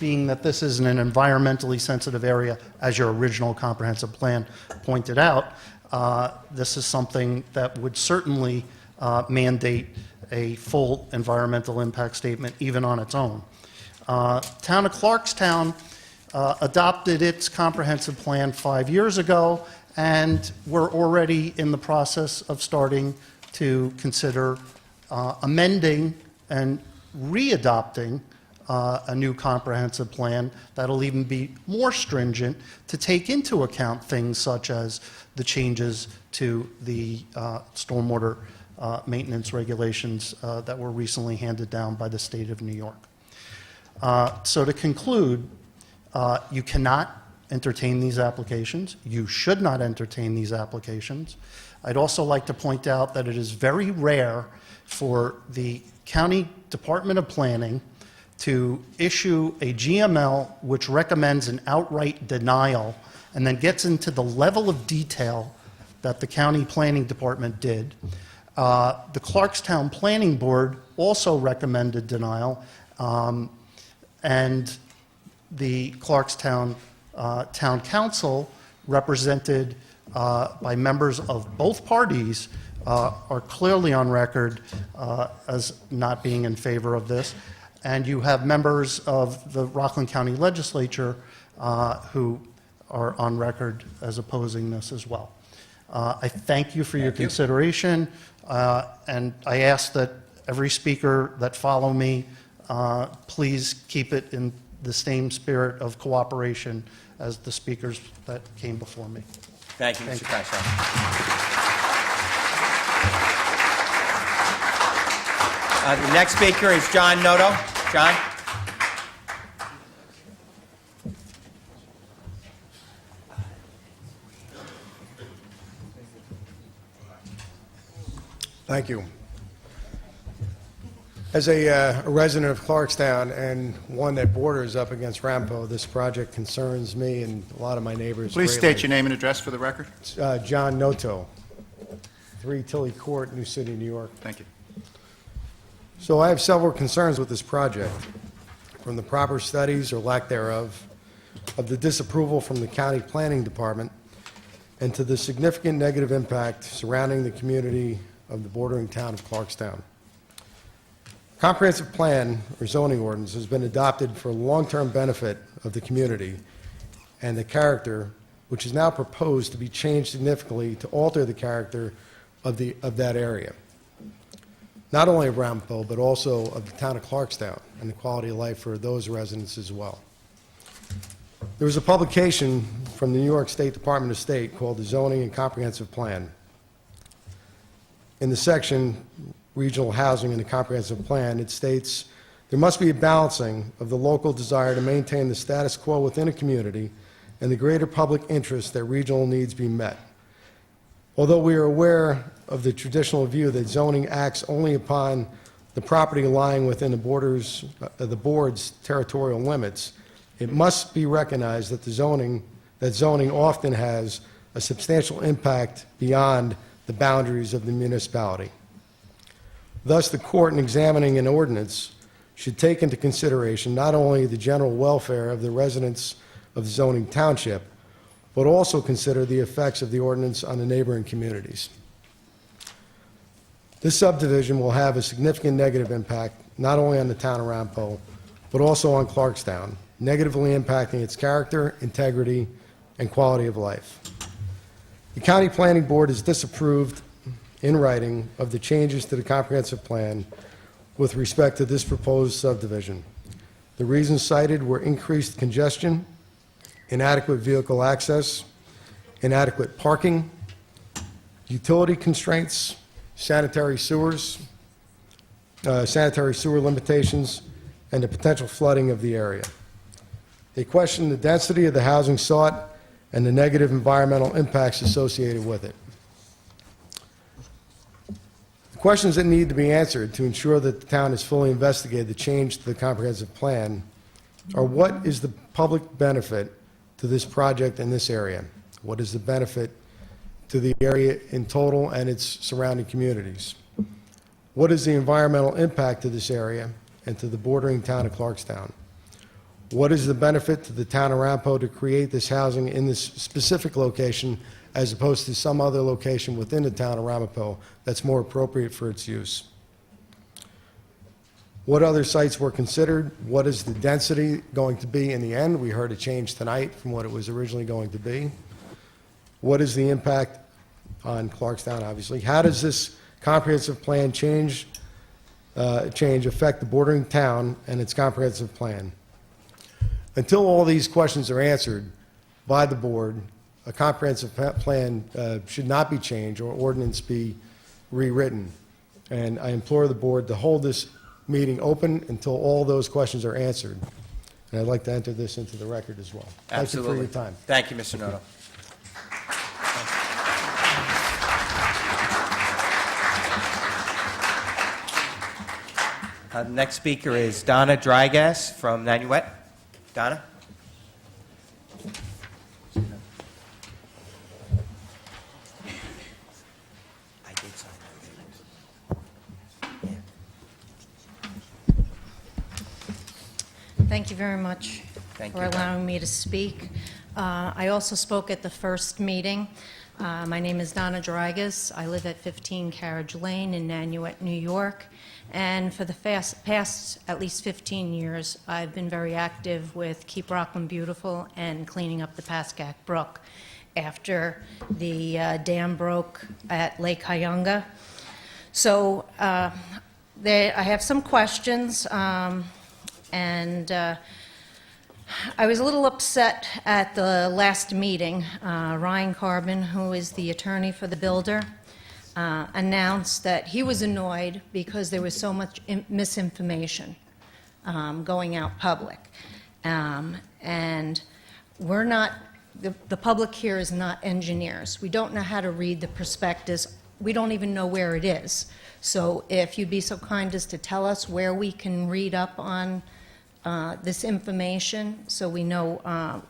Being that this is in an environmentally sensitive area, as your original comprehensive plan pointed out, this is something that would certainly mandate a full environmental impact statement, even on its own. Town of Clarkstown adopted its comprehensive plan 5 years ago, and we're already in the process of starting to consider amending and readopting a new comprehensive plan that'll even be more stringent to take into account things such as the changes to the stormwater maintenance regulations that were recently handed down by the state of New York. So to conclude, you cannot entertain these applications. You should not entertain these applications. I'd also like to point out that it is very rare for the County Department of Planning to issue a GML which recommends an outright denial and then gets into the level of detail that the County Planning Department did. The Clarkstown Planning Board also recommended denial, and the Clarkstown Town Council, represented by members of both parties, are clearly on record as not being in favor of this. And you have members of the Rockland County Legislature who are on record as opposing this as well. I thank you for your consideration, and I ask that every speaker that follow me please keep it in the same spirit of cooperation as the speakers that came before me. Thank you, Mr. Kaishar. The next speaker is John Noto. John? Thank you. As a resident of Clarkstown and one that borders up against Ramapo, this project concerns me and a lot of my neighbors Please greatly. state your name and address for the record. John Noto, 3 Tilly Court, New City, New York. Thank you. So I have several concerns with this project, from the proper studies or lack thereof, of the disapproval from the county planning department, and to the significant negative impact surrounding the community of the bordering town of Clarkstown. Comprehensive plan or zoning ordinance has been adopted for long-term benefit of the community and the character, which is now proposed to be changed significantly to alter the character of that area. Not only of Ramapo, but also of the town of Clarkstown and the quality of life for those residents as well. There was a publication from the New York State Department of State called the Zoning and Comprehensive Plan. In the section Regional Housing in the Comprehensive Plan, it states, there must be a balancing of the local desire to maintain the status quo within a community and the greater public interest that regional needs be met. Although we are aware of the traditional view that zoning acts only upon the property lying within the borders of the board's territorial limits, it must be recognized that zoning often has a substantial impact beyond the boundaries of the municipality. Thus, the court, in examining an ordinance, should take into consideration not only the general welfare of the residents of the zoning township, but also consider the effects of the ordinance on the neighboring communities. This subdivision will have a significant negative impact not only on the town of Ramapo, but also on Clarkstown, negatively impacting its character, integrity, and quality of life. The County Planning Board has disapproved in writing of the changes to the comprehensive plan with respect to this proposed subdivision. The reasons cited were increased congestion, inadequate vehicle access, inadequate parking, utility constraints, sanitary sewer limitations, and the potential flooding of the area. They questioned the density of the housing sought and the negative environmental impacts associated with it. The questions that need to be answered to ensure that the town has fully investigated the change to the comprehensive plan are: what is the public benefit to this project in this area? What is the benefit to the area in total and its surrounding communities? What is the environmental impact to this area and to the bordering town of Clarkstown? What is the benefit to the town of Ramapo to create this housing in this specific location as opposed to some other location within the town of Ramapo that's more appropriate for its use? What other sites were considered? What is the density going to be in the end? We heard a change tonight from what it was originally going to be. What is the impact on Clarkstown, obviously? How does this comprehensive plan change affect the bordering town and its comprehensive plan? Until all these questions are answered by the board, a comprehensive plan should not be changed or ordinance be rewritten. And I implore the board to hold this meeting open until all those questions are answered. And I'd like to enter this into the record as well. Absolutely. Thank you for your time. Thank you, Mr. Noto. The next speaker is Donna Drygas from Nanuet. Donna? I did sign that. Thank you very much Thank for you. allowing me to speak. I also spoke at the first meeting. My name is Donna Drygas. I live at 15 Carriage Lane in Nanuet, New York. And for the past at least 15 years, I've been very active with Keep Rockland Beautiful and cleaning up the Pascack Brook after the dam broke at Lake Hyunga. So I have some questions, and I was a little upset at the last meeting. Ryan Carbon, who is the attorney for the builder, announced that he was annoyed because there was so much misinformation going out public. And we're not, the public here is not engineers. We don't know how to read the prospectus. We don't even know where it is. So if you'd be so kind as to tell us where we can read up on this information, so we know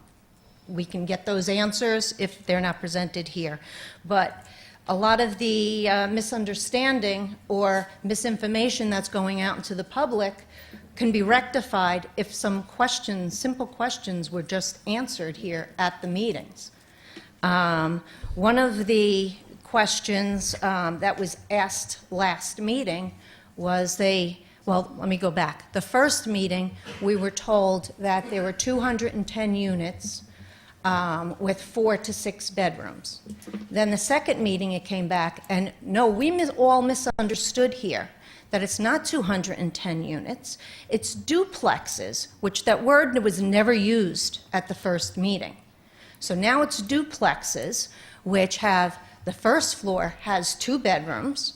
we can get those answers if they're not presented here. But a lot of the misunderstanding or misinformation that's going out into the public can be rectified if some questions, simple questions, were just answered here at the meetings. One of the questions that was asked last meeting was well, let me go back. The first meeting, we were told that there were 210 units with 4 to 6 bedrooms. Then the second meeting, it came back, and no, we all misunderstood here, that it's not 210 units, it's duplexes, which that word was never used at the first meeting. So now it's duplexes, which have, the first floor has 2 bedrooms,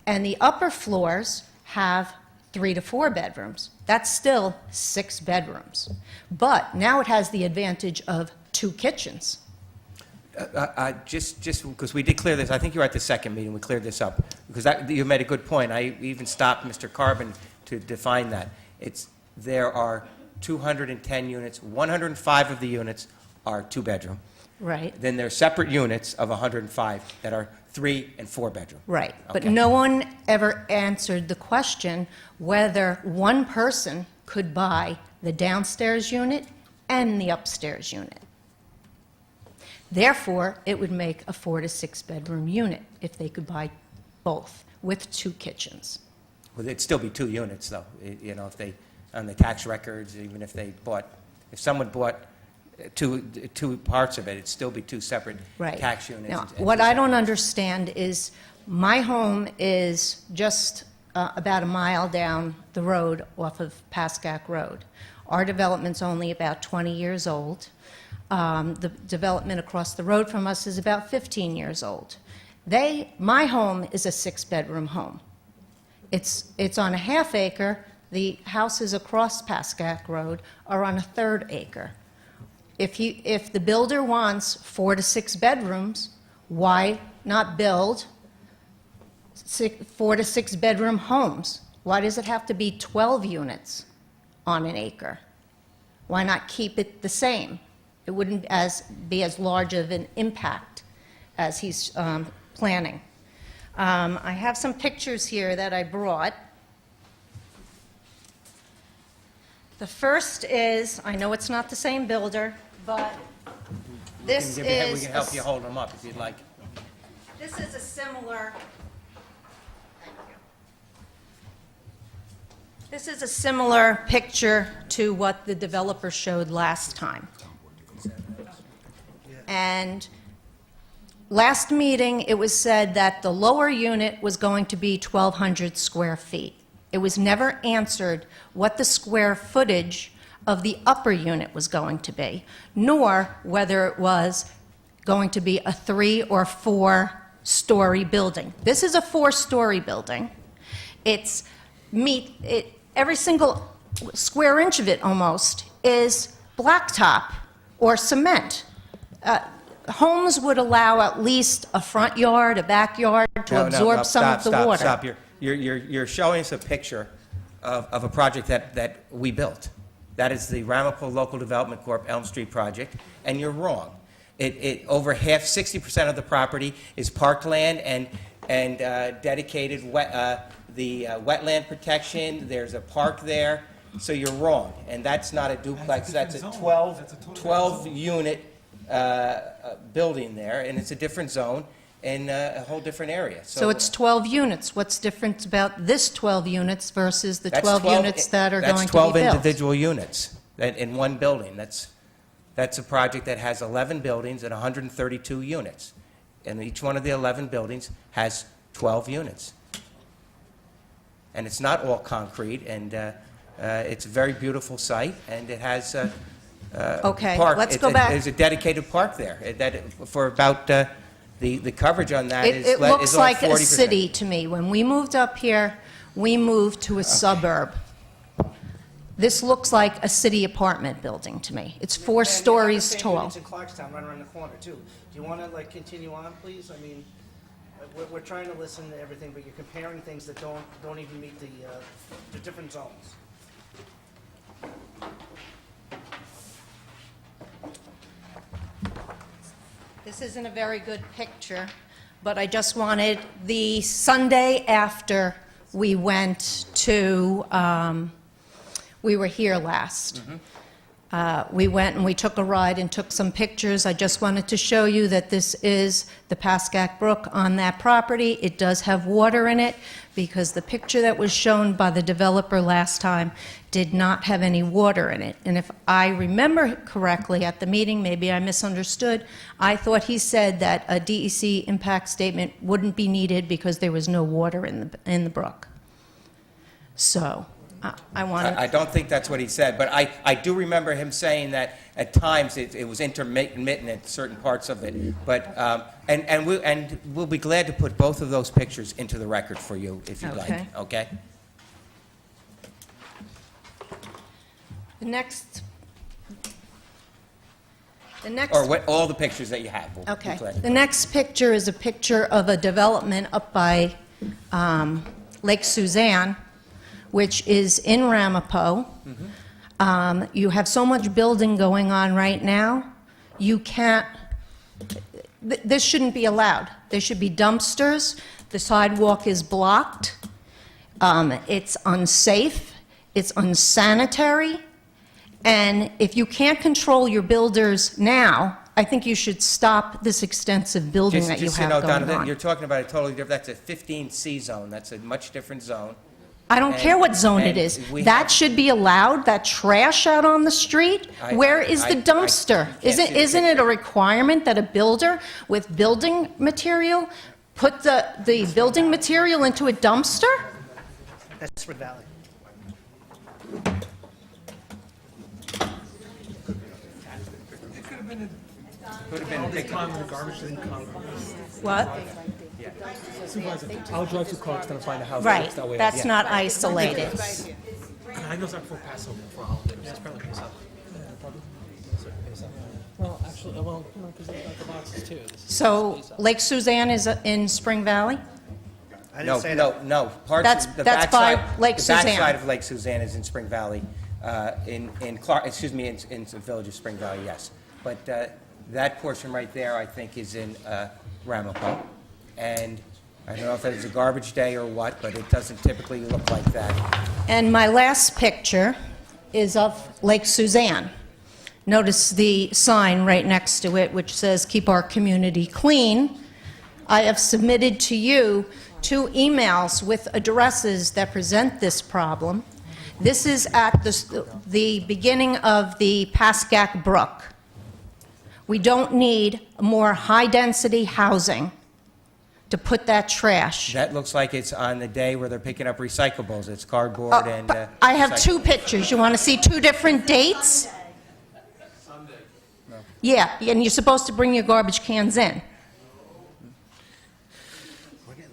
and the upper floors have 3 to 4 bedrooms. That's still 6 bedrooms. But now it has the advantage of 2 kitchens. Just because we did clear this, I think you were at the second meeting, we cleared this up, because you made a good point. I even stopped Mr. Carbon to define that. There are 210 units, 105 of the units are 2-bedroom. Right. Then there are separate units of 105 that are 3 and 4-bedroom. Right, but Okay. no one ever answered the question whether one person could buy the downstairs unit and the upstairs unit. Therefore, it would make a 4 to 6 bedroom unit if they could buy both with 2 kitchens. Well, it'd still be 2 units, though, you know, if they, on the tax records, even if someone bought two parts of it, it'd still be 2 separate Right. tax units. Now, and what 2 I separate- don't understand is, my home is just about a mile down the road off of Pascack Road. Our development's only about 20 years old. The development across the road from us is about 15 years old. My home is a 6-bedroom home. It's on a half acre. The houses across Pascack Road are on a 1/3 acre. If the builder wants 4 to 6 bedrooms, why not build 4 to 6 bedroom homes? Why does it have to be 12 units on an acre? Why not keep it the same? It wouldn't be as large of an impact as he's planning. I have some pictures here that I brought. The first is, I know it's not the same builder, but this We is... can help you hold them up if you'd like. This is a similar... This is a similar picture to what the developer showed last time. And last meeting, it was said that the lower unit was going to be 1,200 square feet. It was never answered what the square footage of the upper unit was going to be, nor whether it was going to be a 3 or 4-story building. This is a 4-story building. Every single square inch of it almost is blacktop or cement. Homes would allow at least a front yard, a backyard to absorb some of the water. Stop. You're showing us a picture of a project that we built. That is the Ramapo Local Development Corp. Elm Street project, and you're wrong. Over 60% of the property is parked land and dedicated wetland protection. There's a park there, so you're wrong. And that's not a duplex. That's a 12-unit building there, and it's a different zone in a whole different area. So it's 12 units. What's different about this 12 units versus the That's 12 units that are going to be built? That's 12 individual units in one building. That's a project that has 11 buildings and 132 units. And each one of the 11 buildings has 12 units. and it's not all concrete, and it's a very beautiful site, and it has Okay, park. let's go back. There's a dedicated park there, for about, the coverage on that is It looks is only like a 40%. city to me. When we moved up here, we moved to a suburb. This looks like a city apartment building to me. It's 4 stories tall. It's in Clarkstown, right around the corner, too. Do you want to, like, continue on, please? I mean, we're trying to listen to everything, but you're comparing things that don't even meet the different zones. This isn't a very good picture, but I just wanted the Sunday after we went to, we were here last. We went and we took a ride and took some pictures. I just wanted to show you that this is the Pascack Brook on that property. It does have water in it because the picture that was shown by the developer last time did not have any water in it. And if I remember correctly at the meeting, maybe I misunderstood, I thought he said that a DEC impact statement wouldn't be needed because there was no water in the brook. So I wanted... I don't think that's what he said, but I do remember him saying that at times it was intermittent at certain parts of it. But, and we'll be glad to put both of those pictures into the record for you if you'd like, Okay. okay? The next... Or all the pictures that you have. We'll be Okay. glad to- The next picture is a picture of a development up by Lake Suzanne, which is in Ramapo. You have so much building going on right now, you can't, this shouldn't be allowed. There should be dumpsters, the sidewalk is blocked, it's unsafe, it's unsanitary, and if you can't control your builders now, I think you should stop this extensive building that you Just so have know, going Donovan, on. you're talking about a totally different, that's a 15C zone, that's a much different zone. I don't care what zone it and is. we That have- should be allowed, that trash out on the street? Where is the I dumpster? can't see the Isn't it picture. a requirement that a builder with building material put the building material into a dumpster? That's Spring Valley. Could have been a big What? I'll drive to Clarkston and find a house. Right, that way. that's not isolated. I know it's not for Passover for holiday. It's probably Pesach. Well, actually, well, you know, because they've got the boxes too. So Lake Suzanne is in Spring Valley? I didn't No, say that. no. Parts That's- of the that's by backside- Lake Suzanne. The backside of Lake Suzanne is in Spring Valley, in Clark, excuse me, in the village of Spring Valley, yes. But that portion right there, I think, is in Ramapo. And I don't know if that is a garbage day or what, but it doesn't typically look like that. And my last picture is of Lake Suzanne. Notice the sign right next to it, which says, "Keep our community clean." I have submitted to you 2 emails with addresses that present this problem. This is at the beginning of the Pascack Brook. We don't need more high-density housing to put that trash. That looks like it's on the day where they're picking up recyclables. It's cardboard and... But I have recyclables. 2 pictures. You want to see 2 different dates? Yeah, and you're supposed to bring your garbage cans in.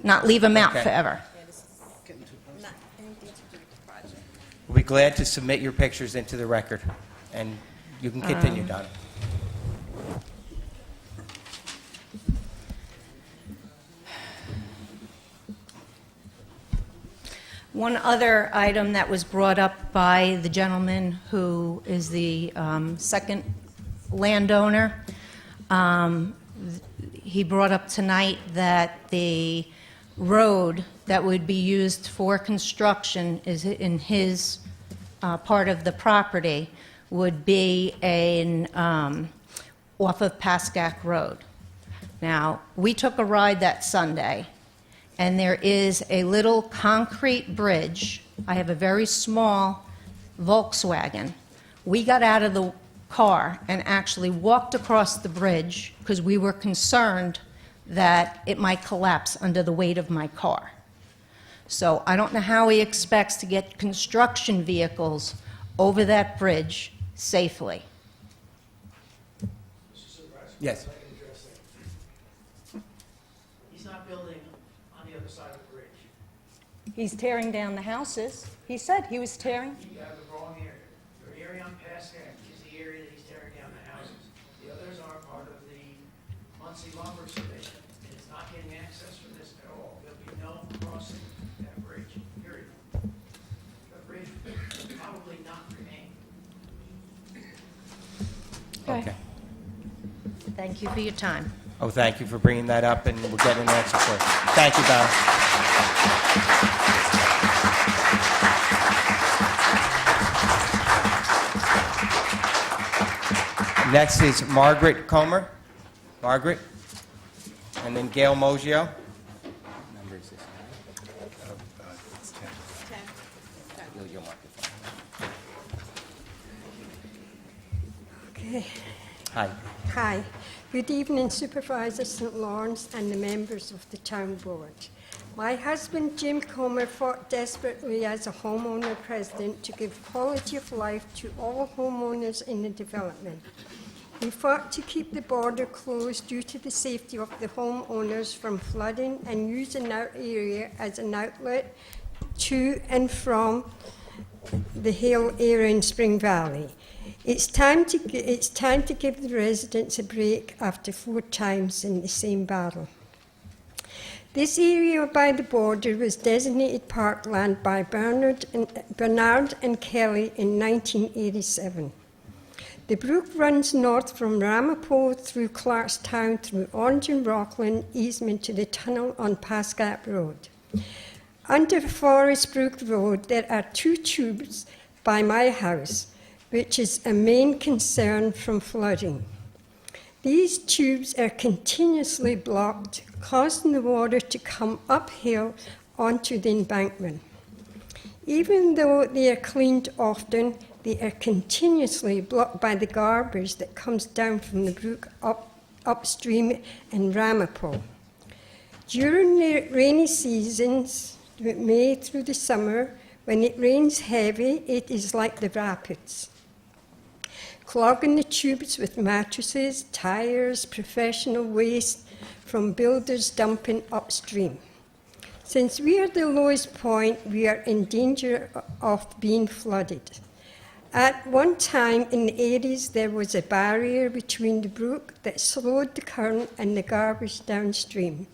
Not leave them out Okay. forever. We'll be glad to submit your pictures into the record, and you can continue, Donna. One other item that was brought up by the gentleman who is the second landowner, he brought up tonight that the road that would be used for construction is in his part of the property would be off of Pascack Road. Now, we took a ride that Sunday, and there is a little concrete bridge. I have a very small Volkswagen. We got out of the car and actually walked across the bridge because we were concerned that it might collapse under the weight of my car. So I don't know how he expects to get construction vehicles over that bridge safely. Yes. He's not building on the other side of the bridge. He's tearing down the houses. He said he was tearing. You have the wrong area. The area I'm passing is the area that he's tearing down the houses. The others are part of the Muncie lumber subdivision. It's not getting access from this at all. There'll be no crossing that bridge, period. The bridge will probably not remain. Okay. Thank you for your time. Oh, thank you for bringing that up, and we'll get an answer for it. Thank you, Donna. Next is Margaret Comer. Margaret. And then Gail Moggio. Number is this? Your microphone. Okay. Hi. Hi. Good evening, Supervisor St. Lawrence and the members of the Town Board. My husband, Jim Comer, fought desperately as a homeowner president to give quality of life to all homeowners in the development. He fought to keep the border closed due to the safety of the homeowners from flooding and using our area as an outlet to and from the Hale area in Spring Valley. It's time to give the residents a break after 4 times in the same battle. This area by the border was designated parkland by Bernard and Kelly in 1987. The brook runs north from Ramapo through Clarkstown, through Orange and Rockland, easement to the tunnel on Pascat Road. Under Forest Brook Road, there are 2 tubes by my house, which is a main concern from flooding. These tubes are continuously blocked, causing the water to come uphill onto the embankment. Even though they are cleaned often, they are continuously blocked by the garbage that comes down from the brook upstream in Ramapo. During the rainy seasons, May through the summer, when it rains heavy, it is like the rapids, clogging the tubes with mattresses, tires, professional waste from builders dumping upstream. Since we are the lowest point, we are in danger of being flooded. At one time in the 80s, there was a barrier between the brook that slowed the current and the garbage downstream.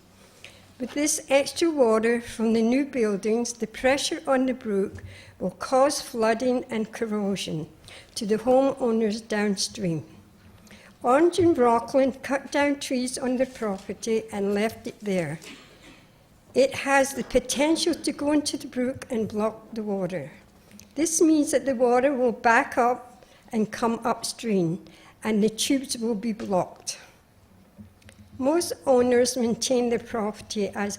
With this extra water from the new buildings, the pressure on the brook will cause flooding and corrosion to the homeowners downstream. Orange and Rockland cut down trees on their property and left it there. It has the potential to go into the brook and block the water. This means that the water will back up and come upstream, and the tubes will be blocked. Most owners maintain their property as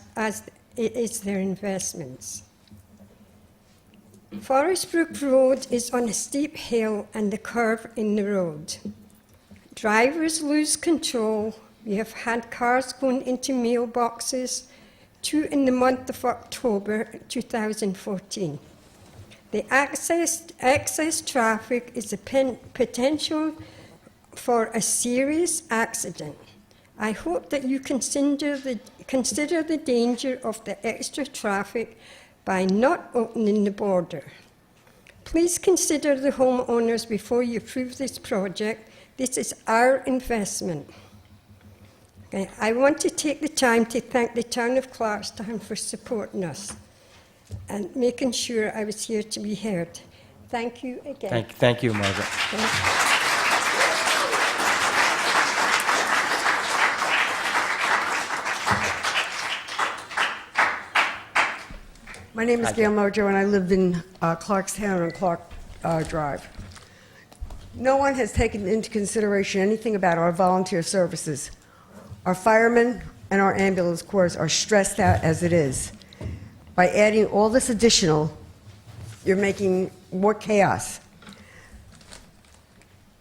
it is their investments. Forest Brook Road is on a steep hill and the curve in the road. Drivers lose control. We have had cars going into mailboxes, 2 in the month of October 2014. The excess traffic is a potential for a serious accident. I hope that you consider the danger of the extra traffic by not opening the border. Please consider the homeowners before you approve this project. This is our investment. Okay, I want to take the time to thank the town of Clarkstown for supporting us and making sure I was here to be heard. Thank you again. Thank you, Margaret. My name is Gail Mojo, and I live in Clarkstown on Clark Drive. No one has taken into consideration anything about our volunteer services. Our firemen and our ambulance corps are stressed out as it is. By adding all this additional, you're making more chaos.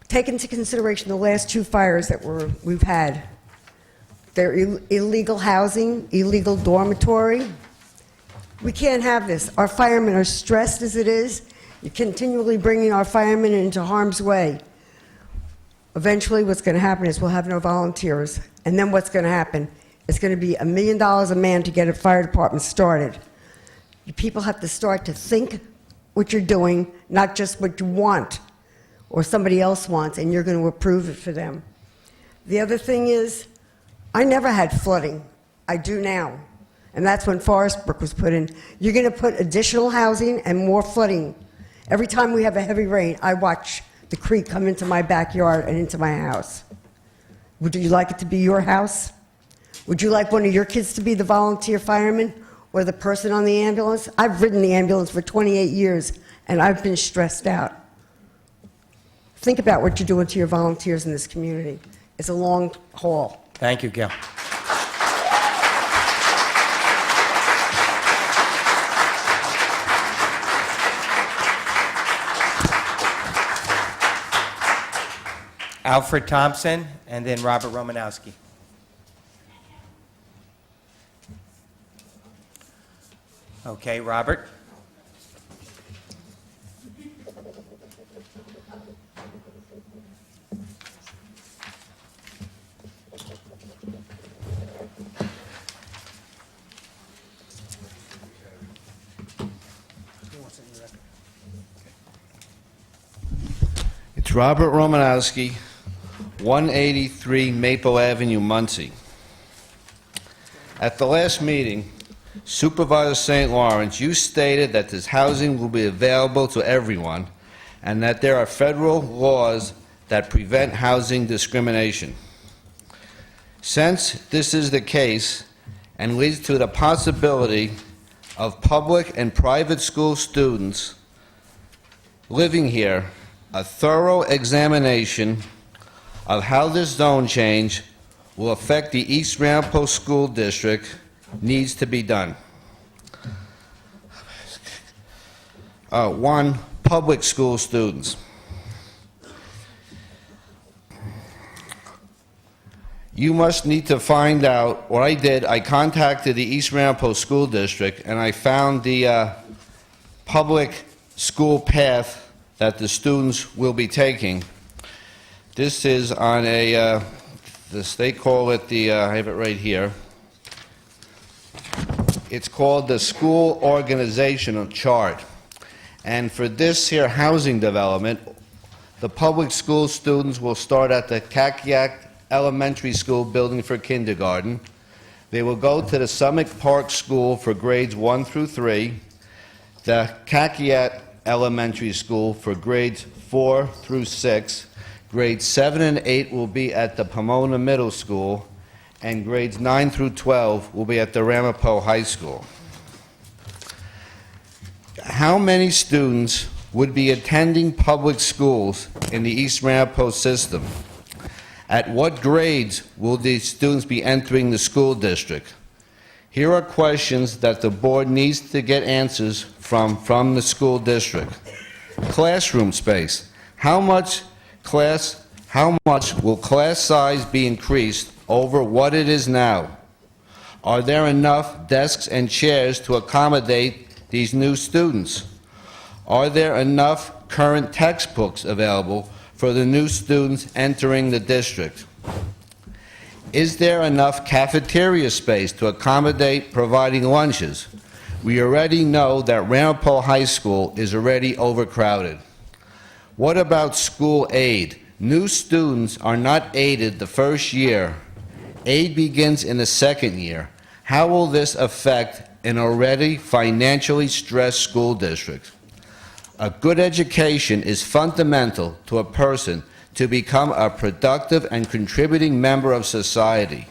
Take into consideration the last 2 fires that we've had. They're illegal housing, illegal dormitory. We can't have this. Our firemen are stressed as it is. You're continually bringing our firemen into harm's way. Eventually, what's going to happen is we'll have no volunteers. And then what's going to happen? It's going to be $1 million a man to get a fire department started. You people have to start to think what you're doing, not just what you want or somebody else wants, and you're going to approve it for them. The other thing is, I never had flooding. I do now. And that's when Forest Brook was put in. You're going to put additional housing and more flooding. Every time we have a heavy rain, I watch the creek come into my backyard and into my house. Would you like it to be your house? Would you like one of your kids to be the volunteer fireman or the person on the ambulance? I've ridden the ambulance for 28 years, and I've been stressed out. Think about what you're doing to your volunteers in this community. It's a long haul. Thank you, Gail. Alfred Thompson, and then Robert Romanowski. Okay, Robert. It's Robert Romanowski, 183 Maple Avenue, Muncie. At the last meeting, Supervisor St. Lawrence, you stated that this housing will be available to everyone and that there are federal laws that prevent housing discrimination. Since this is the case and leads to the possibility of public and private school students living here, a thorough examination of how this zone change will affect the East Ramapo School District needs to be done. 1, public school students. You must need to find out, what I did, I contacted the East Ramapo School District and I found the public school path that the students will be taking. This is on a, they call it the, I have it right here. It's called the School Organizational Chart. And for this here housing development, the public school students will start at the Kakiak Elementary School building for kindergarten. They will go to the Summit Park School for grades 1 through 3, the Kakiak Elementary School for grades 4 through 6, grades 7 and 8 will be at the Pomona Middle School, and grades 9 through 12 will be at the Ramapo High School. How many students would be attending public schools in the East Ramapo system? At what grades will these students be entering the school district? Here are questions that the board needs to get answers from the school district. Classroom space. How much will class size be increased over what it is now? Are there enough desks and chairs to accommodate these new students? Are there enough current textbooks available for the new students entering the district? Is there enough cafeteria space to accommodate providing lunches? We already know that Ramapo High School is already overcrowded. What about school aid? New students are not aided the first year. Aid begins in the second year. How will this affect an already financially stressed school district? A good education is fundamental to a person to become a productive and contributing member of society.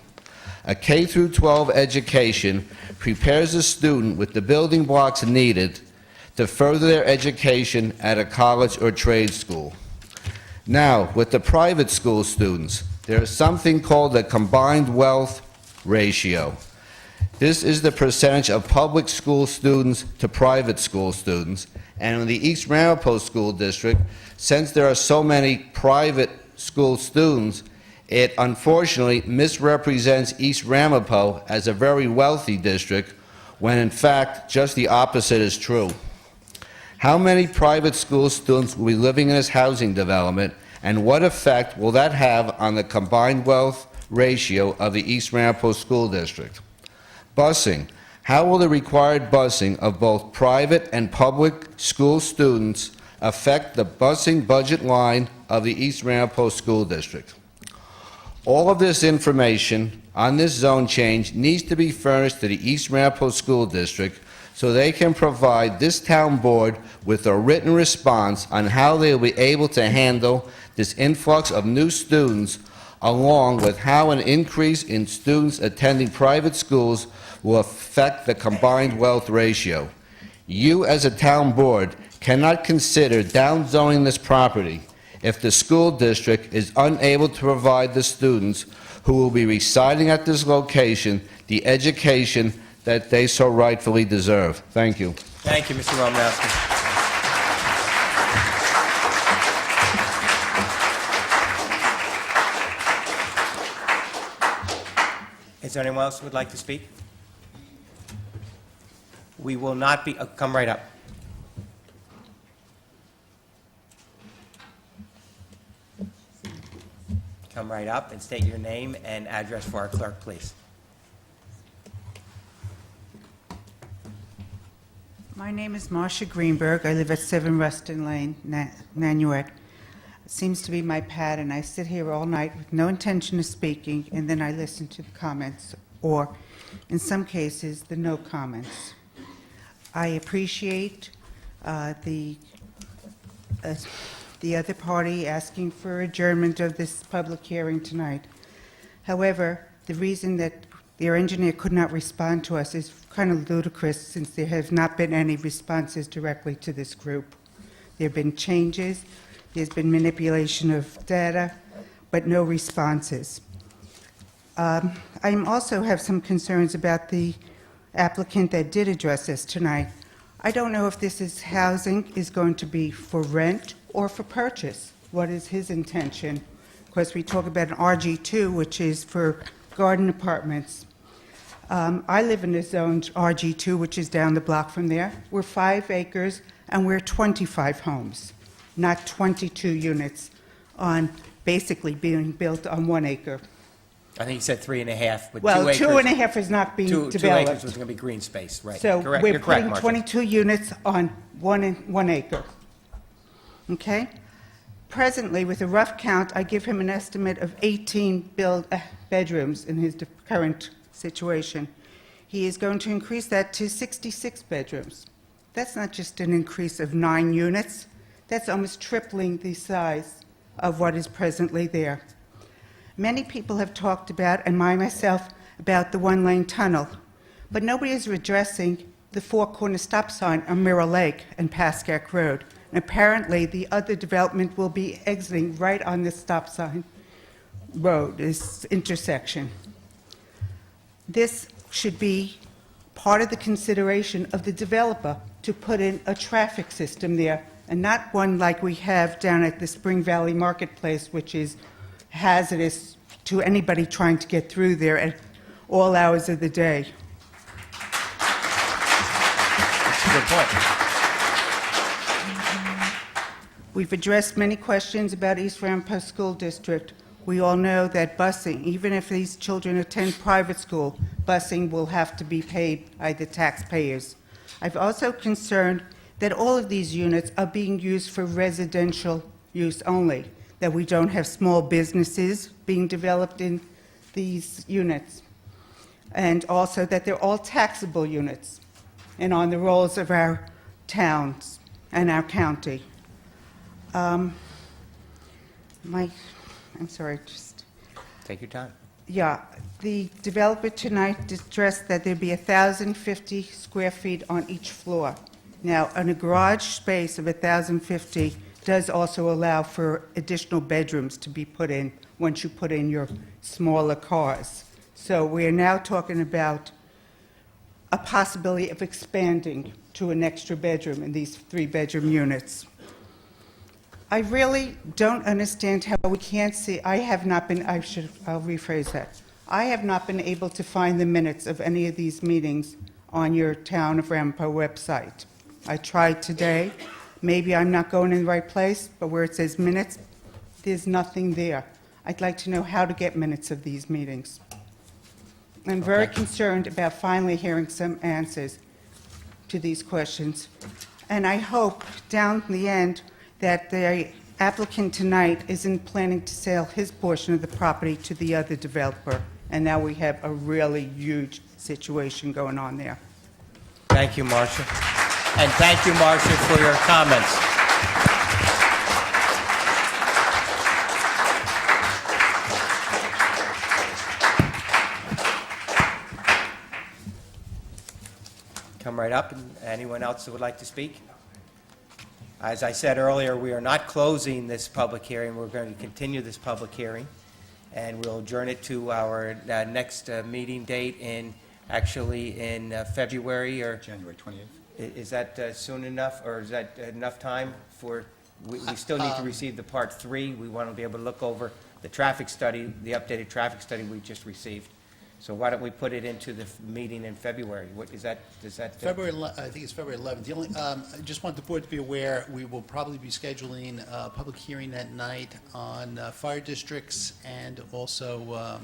A K-12 education prepares a student with the building blocks needed to further their education at a college or trade school. Now, with the private school students, there is something called the combined wealth ratio. This is the percentage of public school students to private school students. And in the East Ramapo School District, since there are so many private school students, it unfortunately misrepresents East Ramapo as a very wealthy district when in fact just the opposite is true? How many private school students will be living in this housing development, and what effect will that have on the combined wealth ratio of the East Ramapo School District? Busing. How will the required busing of both private and public school students affect the busing budget line of the East Ramapo School District? All of this information on this zone change needs to be furnished to the East Ramapo School District so they can provide this town board with a written response on how they will be able to handle this influx of new students, along with how an increase in students attending private schools will affect the combined wealth ratio. You, as a town board, cannot consider downzoning this property if the school district is unable to provide the students who will be residing at this location the education that they so rightfully deserve. Thank you. Thank you, Mr. Romanowski. Is there anyone else who would like to speak? We will not be, come right up. Come right up and state your name and address for our clerk, please. My name is Marcia Greenberg. I live at 7 Ruston Lane, Nanuet. It seems to be my pattern. I sit here all night with no intention of speaking, and then I listen to the comments, or in some cases, the no comments. I appreciate the other party asking for adjournment of this public hearing tonight. However, the reason that their engineer could not respond to us is kind of ludicrous, since there have not been any responses directly to this group. There have been changes, there's been manipulation of data, but no responses. I also have some concerns about the applicant that did address us tonight. I don't know if this is housing is going to be for rent or for purchase. What is his intention? Of course, we talk about an RG2, which is for garden apartments. I live in a zoned RG2, which is down the block from there. We're 5 acres, and we're 25 homes, not 22 units on basically being built on 1 acre. I think you said 3.5, but 2 Well, acres. 2.5 is not being 2 developed. acres was going to be green space, right? So Correct. we're You're correct, putting Marcia. 22 units on 1 acre. Okay? Presently, with a rough count, I give him an estimate of 18 bedrooms in his current situation. He is going to increase that to 66 bedrooms. That's not just an increase of 9 units. That's almost tripling the size of what is presently there. Many people have talked about, and myself, about the one-lane tunnel, but nobody is addressing the 4-corner stop sign on Mirror Lake and Pascack Road. And apparently, the other development will be exiting right on this stop sign road, this intersection. This should be part of the consideration of the developer to put in a traffic system there, and not one like we have down at the Spring Valley Marketplace, which is hazardous to anybody trying to get through there at all hours of the day. That's a good point. We've addressed many questions about East Ramapo School District. We all know that busing, even if these children attend private school, busing will have to be paid by the taxpayers. I've also concerned that all of these units are being used for residential use only, that we don't have small businesses being developed in these units, and also that they're all taxable units and on the rolls of our towns and our county. I'm sorry, just... Take your time. Yeah, the developer tonight stressed that there'd be 1,050 square feet on each floor. Now, in a garage space of 1,050 does also allow for additional bedrooms to be put in once you put in your smaller cars. So we're now talking about a possibility of expanding to an extra bedroom in these 3-bedroom units. I really don't understand how we can't see, I'll rephrase that. I have not been able to find the minutes of any of these meetings on your Town of Ramapo website. I tried today. Maybe I'm not going in the right place, but where it says minutes, there's nothing there. I'd like to know how to get minutes of these meetings. I'm very concerned about finally hearing some answers to these questions. And I hope down the end that the applicant tonight isn't planning to sell his portion of the property to the other developer. And now we have a really huge situation going on there. Thank you, Marcia. And thank you, Marcia, for your comments. Come right up. Anyone else that would like to speak? As I said earlier, we are not closing this public hearing. We're going to continue this public hearing, and we'll adjourn it to our next meeting date actually in February or... January 28th. Is that soon enough, or is that enough time for, we still need to receive the Part 3. We want to be able to look over the traffic study, the updated traffic study we just received. So why don't we put it into the meeting in February? What is that, does that... I think it's February 11th. The only, I just want the board to be aware, we will probably be scheduling a public hearing that night on fire districts and also,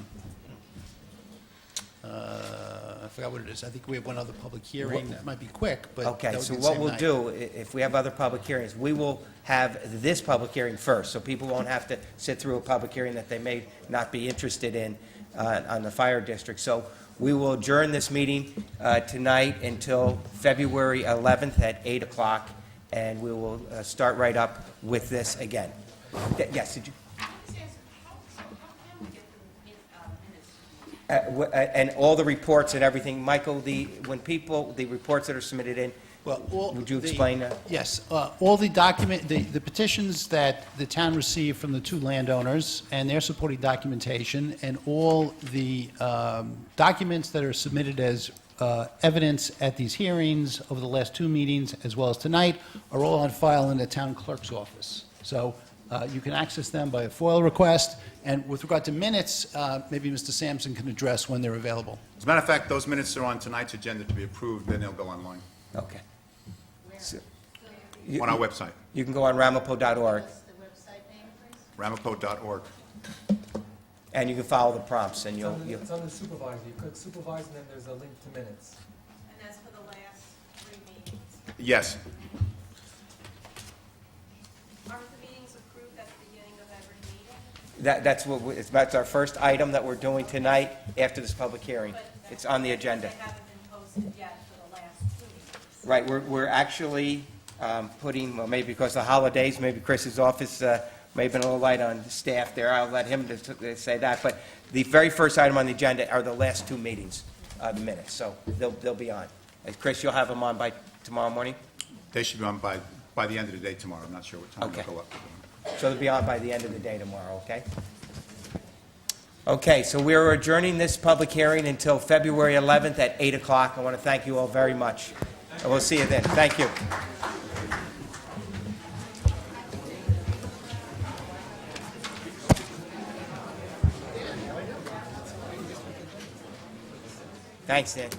I forgot what it is. I think we have one other public hearing. That might be quick, but that Okay, would so be the what same we'll night. do, if we have other public hearings, we will have this public hearing first, so people won't have to sit through a public hearing that they may not be interested in on the fire district. So we will adjourn this meeting tonight until February 11th at 8 o'clock, and we will start right up with this again. Yes, did you? And all the reports and everything, Michael, the reports that are submitted in, would you explain that? Yes, all the the petitions that the town received from the two landowners and their supporting documentation, and all the documents that are submitted as evidence at these hearings over the last two meetings, as well as tonight, are all on file in the town clerk's office. So you can access them by a FOIL request, and with regard to minutes, maybe Mr. Sampson can address when they're available. As a matter of fact, those minutes are on tonight's agenda to be approved, then they'll go online, Okay. So, on our website, you can go on ramapo.org, ramapo.org. and you can follow the prompts, and you'll... It's on the supervisor. You click supervisor, and then there's a link to minutes. And that's for the last 3 meetings. Yes. Aren't the meetings approved at the beginning of every meeting? That's our first item that we're doing tonight after this public hearing. It's on the agenda. They haven't been posted yet for the last 2 meetings. Right, we're actually putting, well, maybe because of the holidays, maybe Chris's office may have been a little light on staff there. I'll let him say that. But the very first item on the agenda are the last 2 meetings, the minutes. So they'll be on. Chris, you'll have them on by tomorrow morning? They should be on by the end of the day tomorrow. I'm not sure what time Okay. they'll go up. So they'll be on by the end of the day tomorrow, okay? Okay, so we're adjourning this public hearing until February 11th at 8 o'clock. I want to thank you all very much. And we'll see you then. Thank you. Thanks, Dan.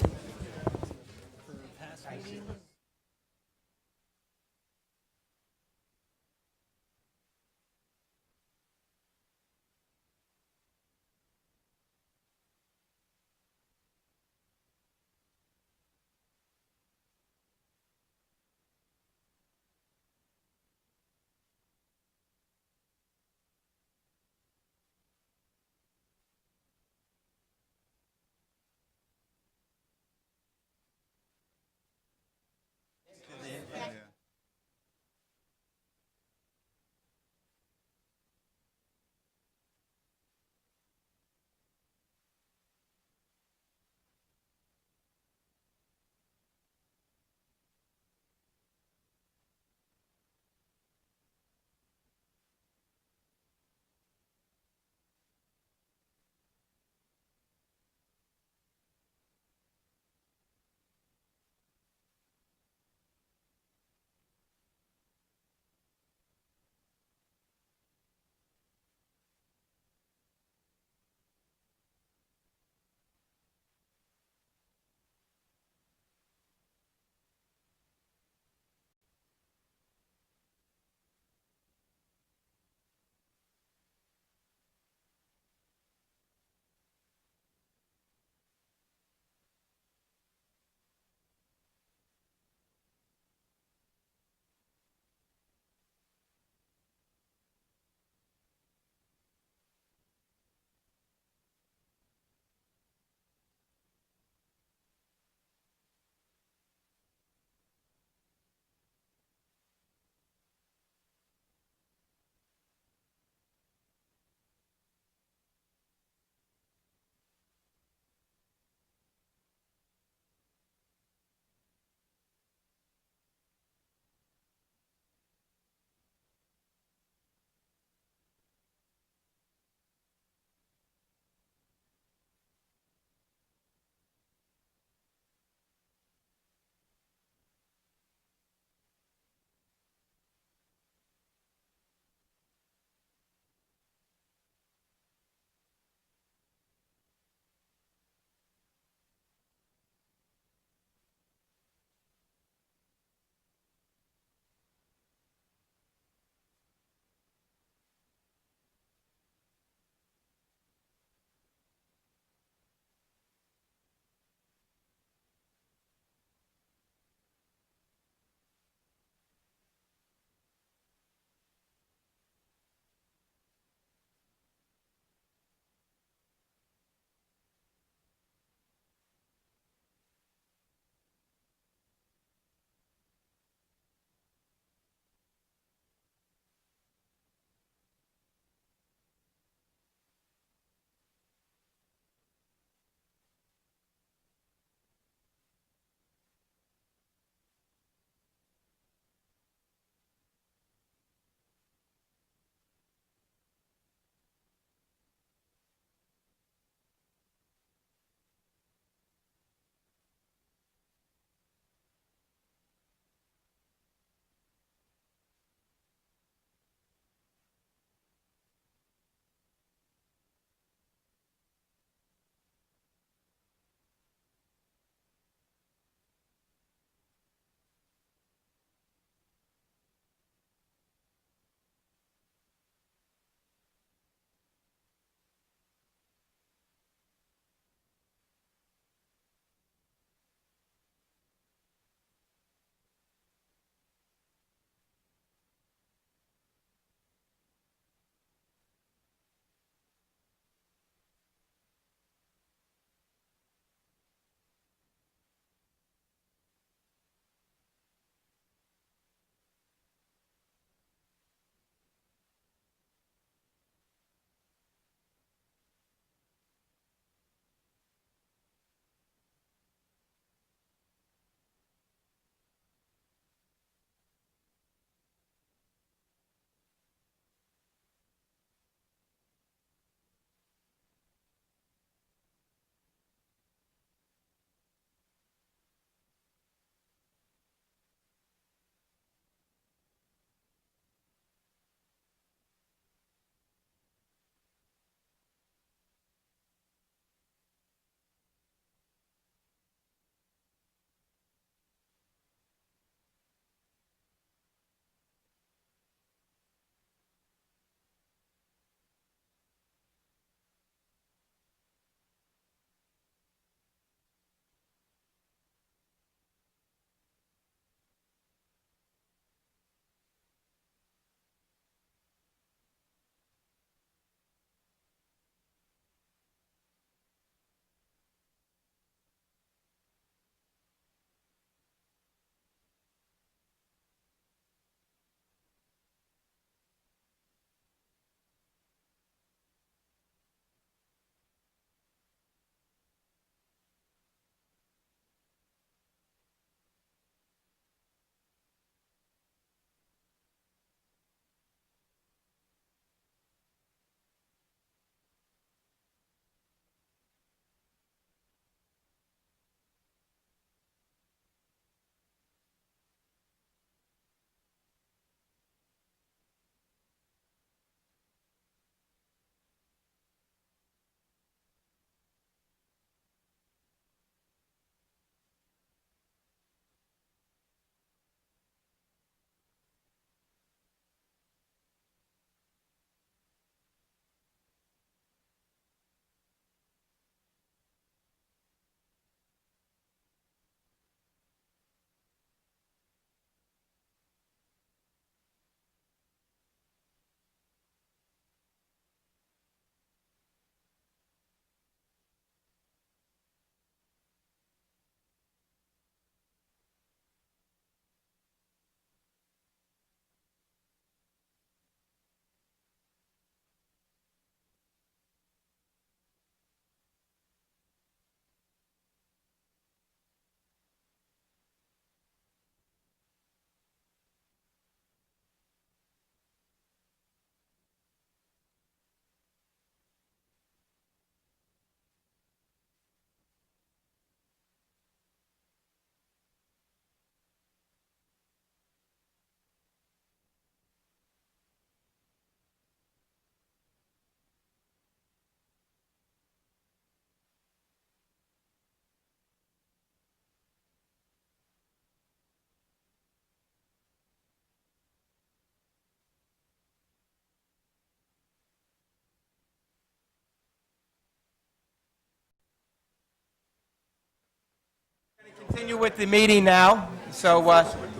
Continue with the meeting now, so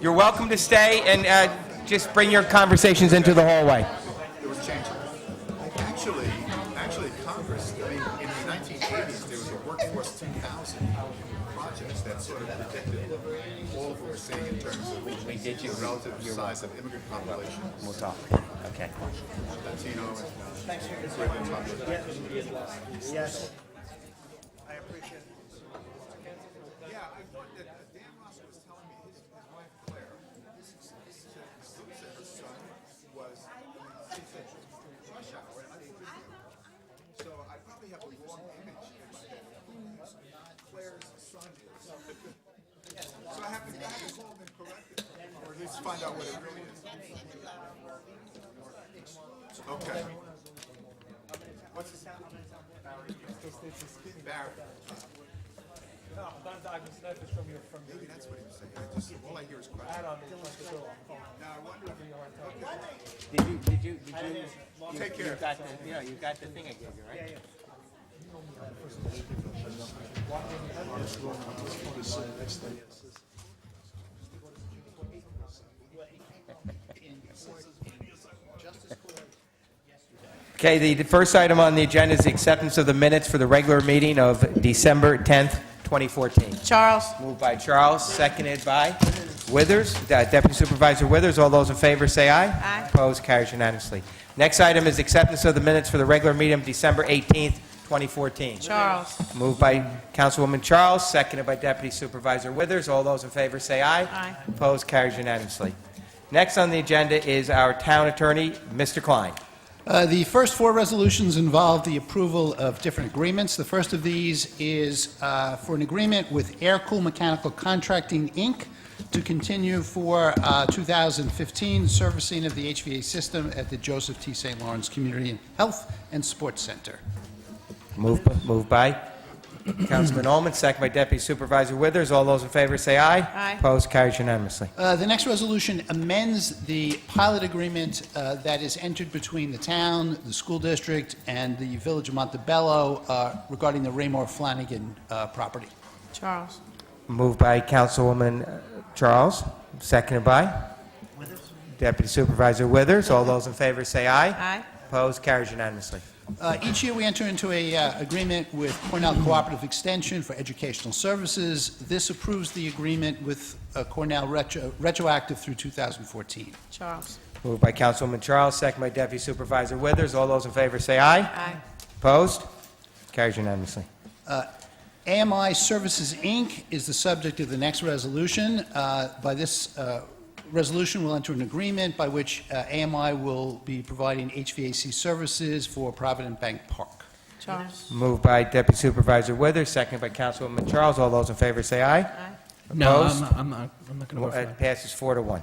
you're welcome to stay and just bring your conversations into the hallway. It was changed. Actually, Congress, I mean, in the 1980s, there was a Workforce 2000 project that sort of predicted all of what we're seeing in terms of the relative size of immigrant population. We'll talk. Okay. Latino and Thanks for your Caribbean time. population. Yes. I appreciate it. Yeah, I thought that Dan Ross was telling me his wife Claire, her son was rush hour and they didn't. So I probably have a wrong image in my head. Claire's son is. So I have to call them and correct it, or at least find out what it really is. Okay. What's his name? Barry. No, Don Douglas, that is from your, Maybe that's what he was saying. All I hear is questions. add on the show. Now I wonder if Did you Take care. You got the, you got the thing I gave you, right? Okay, the first item on the agenda is the acceptance of the minutes for the regular meeting of December 10th, 2014. Charles? Moved by Charles, seconded by Withers. Deputy Supervisor Withers, all those in favor say aye. Aye. Opposed, carries unanimously. Next item is acceptance of the minutes for the regular meeting of December 18th, 2014. Charles? Moved by Councilwoman Charles, seconded by Deputy Supervisor Withers. All those in favor say aye. Aye. Opposed, carries unanimously. Next on the agenda is our town attorney, Mr. Klein. The first four resolutions involve the approval of different agreements. The first of these is for an agreement with Air Cool Mechanical Contracting, Inc. to continue for 2015 servicing of the HVAC system at the Joseph T. St. Lawrence Community Health and Sports Center. Moved by Councilman Ullman, second by Deputy Supervisor Withers. All those in favor say aye. Aye. Opposed, carries unanimously. The next resolution amends the pilot agreement that is entered between the town, the school district, and the Village of Montebello regarding the Raymore Flanagan property. Charles? Moved by Councilwoman Charles, seconded by Deputy Supervisor Withers. All those in favor say aye. Aye. Opposed, carries unanimously. Each year, we enter into a agreement with Cornell Cooperative Extension for educational services. This approves the agreement with Cornell retroactive through 2014. Charles? Moved by Councilwoman Charles, second by Deputy Supervisor Withers. All those in favor say aye. Aye. Opposed, carries unanimously. AMI Services, Inc. is the subject of the next resolution. By this resolution, we'll enter an agreement by which AMI will be providing HVAC services for Provident Bank Park. Charles? Moved by Deputy Supervisor Withers, seconded by Councilwoman Charles. All those in favor say aye. Aye. No, Opposed? I'm not going to vote for It that. passes 4-1.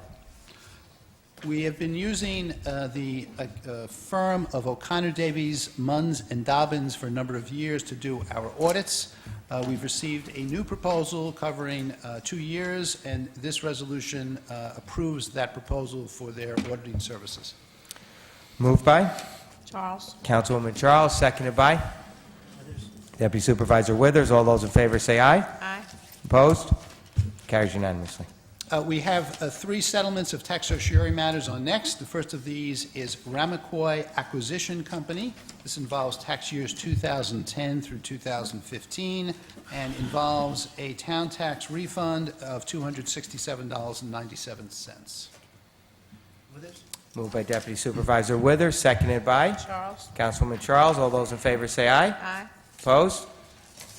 We have been using the firm of O'Connor Davies, Munns, and Dobbins for a number of years to do our audits. We've received a new proposal covering 2 years, and this resolution approves that proposal for their auditing services. Moved by Charles? Councilwoman Charles, seconded by Deputy Supervisor Withers. All those in favor say aye. Aye. Opposed? Carries unanimously. We have 3 settlements of tax certiorari matters on next. The first of these is Ramacoy Acquisition Company. This involves tax years 2010 through 2015 and involves a town tax refund of $267.97. Moved by Deputy Supervisor Withers, seconded by Charles? Councilwoman Charles. All those in favor say aye. Aye. Opposed?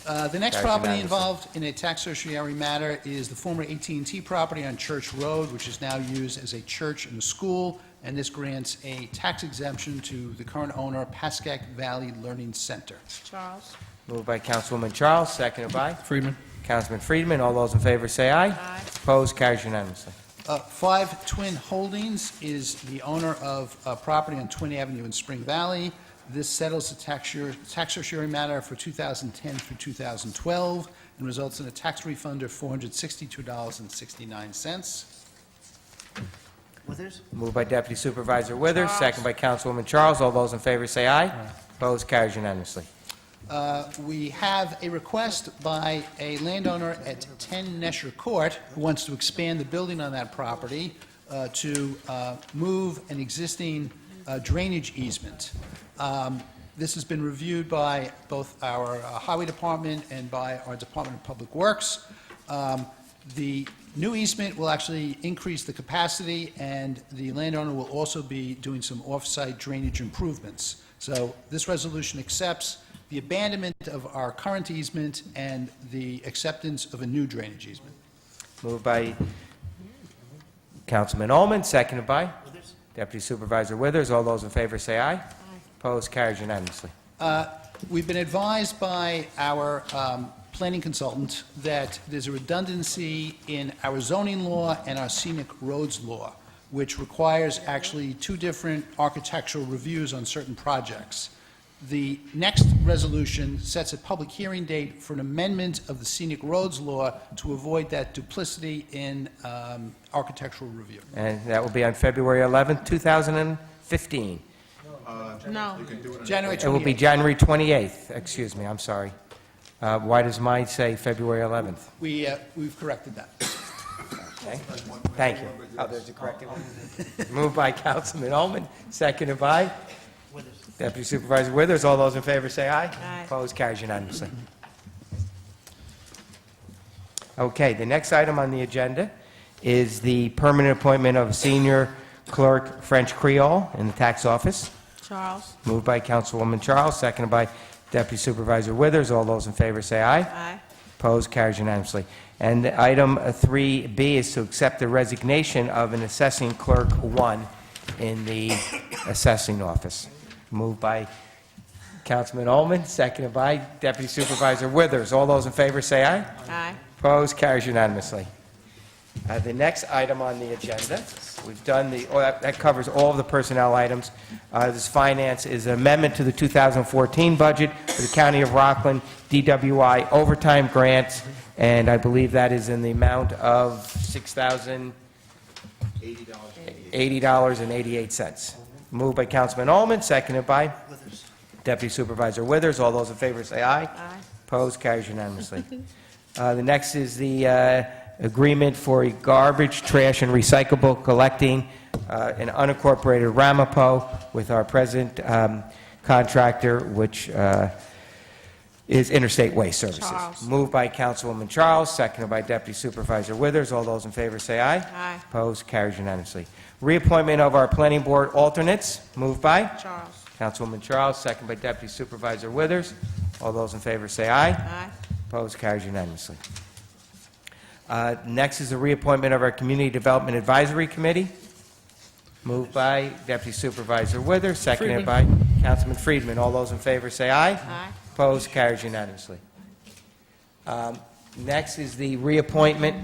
The next Carries property unanimously. involved in a tax certiorari matter is the former AT&T property on Church Road, which is now used as a church and a school, and this grants a tax exemption to the current owner, Pascack Valley Learning Center. Charles? Moved by Councilwoman Charles, seconded by Friedman? Councilman Friedman. All those in favor say aye. Aye. Opposed? Carries unanimously. 5 Twin Holdings is the owner of property on Twin Avenue in Spring Valley. This settles the tax certiorari matter for 2010 through 2012 and results in a tax refund of $462.69. Withers? Moved by Deputy Supervisor Withers, Charles. seconded by Councilwoman Charles. All those in favor say aye. Opposed? Carries unanimously. We have a request by a landowner at 10 Nesher Court who wants to expand the building on that property to move an existing drainage easement. This has been reviewed by both our Highway Department and by our Department of Public Works. The new easement will actually increase the capacity, and the landowner will also be doing some off-site drainage improvements. So this resolution accepts the abandonment of our current easement and the acceptance of a new drainage easement. Moved by Councilman Ullman, seconded by Deputy Supervisor Withers. All those in favor say aye. Opposed, carries unanimously. We've been advised by our planning consultant that there's a redundancy in our zoning law and our scenic roads law, which requires actually two different architectural reviews on certain projects. The next resolution sets a public hearing date for an amendment of the scenic roads law to avoid that duplicity in architectural review. And that will be on February 11th, 2015. No. January 28th. It will be January 28th, excuse me, I'm sorry. Why does mine say February 11th? We've corrected that. Okay. Thank you. Oh, there's a corrected one. Moved by Councilman Ullman, seconded by Deputy Supervisor Withers. All those in favor say aye. Aye. Opposed, carries unanimously. Okay, the next item on the agenda is the permanent appointment of senior clerk French Creole in the tax office. Charles? Moved by Councilwoman Charles, seconded by Deputy Supervisor Withers. All those in favor say aye. Aye. Opposed, carries unanimously. And item 3B is to accept the resignation of an assessing clerk 1 in the assessing office. Moved by Councilman Ullman, seconded by Deputy Supervisor Withers. All those in favor say aye. Aye. Opposed, carries unanimously. The next item on the agenda, we've done that covers all of the personnel items. This finance is an amendment to the 2014 budget for the County of Rockland, DWI overtime grants, and I believe that is in the amount of $6,080.88. Moved by Councilman Ullman, seconded by Deputy Supervisor Withers. All those in favor say aye. Aye. Opposed, carries unanimously. The next is the agreement for garbage, trash, and recyclable collecting in unincorporated Ramapo with our present contractor, which is Interstate Waste Services. Charles. Moved by Councilwoman Charles, seconded by Deputy Supervisor Withers. All those in favor say aye. Aye. Opposed, carries unanimously. Reappointment of our planning board alternates. Moved by Charles? Councilwoman Charles, seconded by Deputy Supervisor Withers. All those in favor say aye. Aye. Opposed, carries unanimously. Next is the reappointment of our Community Development Advisory Committee. Moved by Deputy Supervisor Withers, seconded by Councilman Friedman. All those in favor say aye. Aye. Opposed, carries unanimously. Next is the reappointment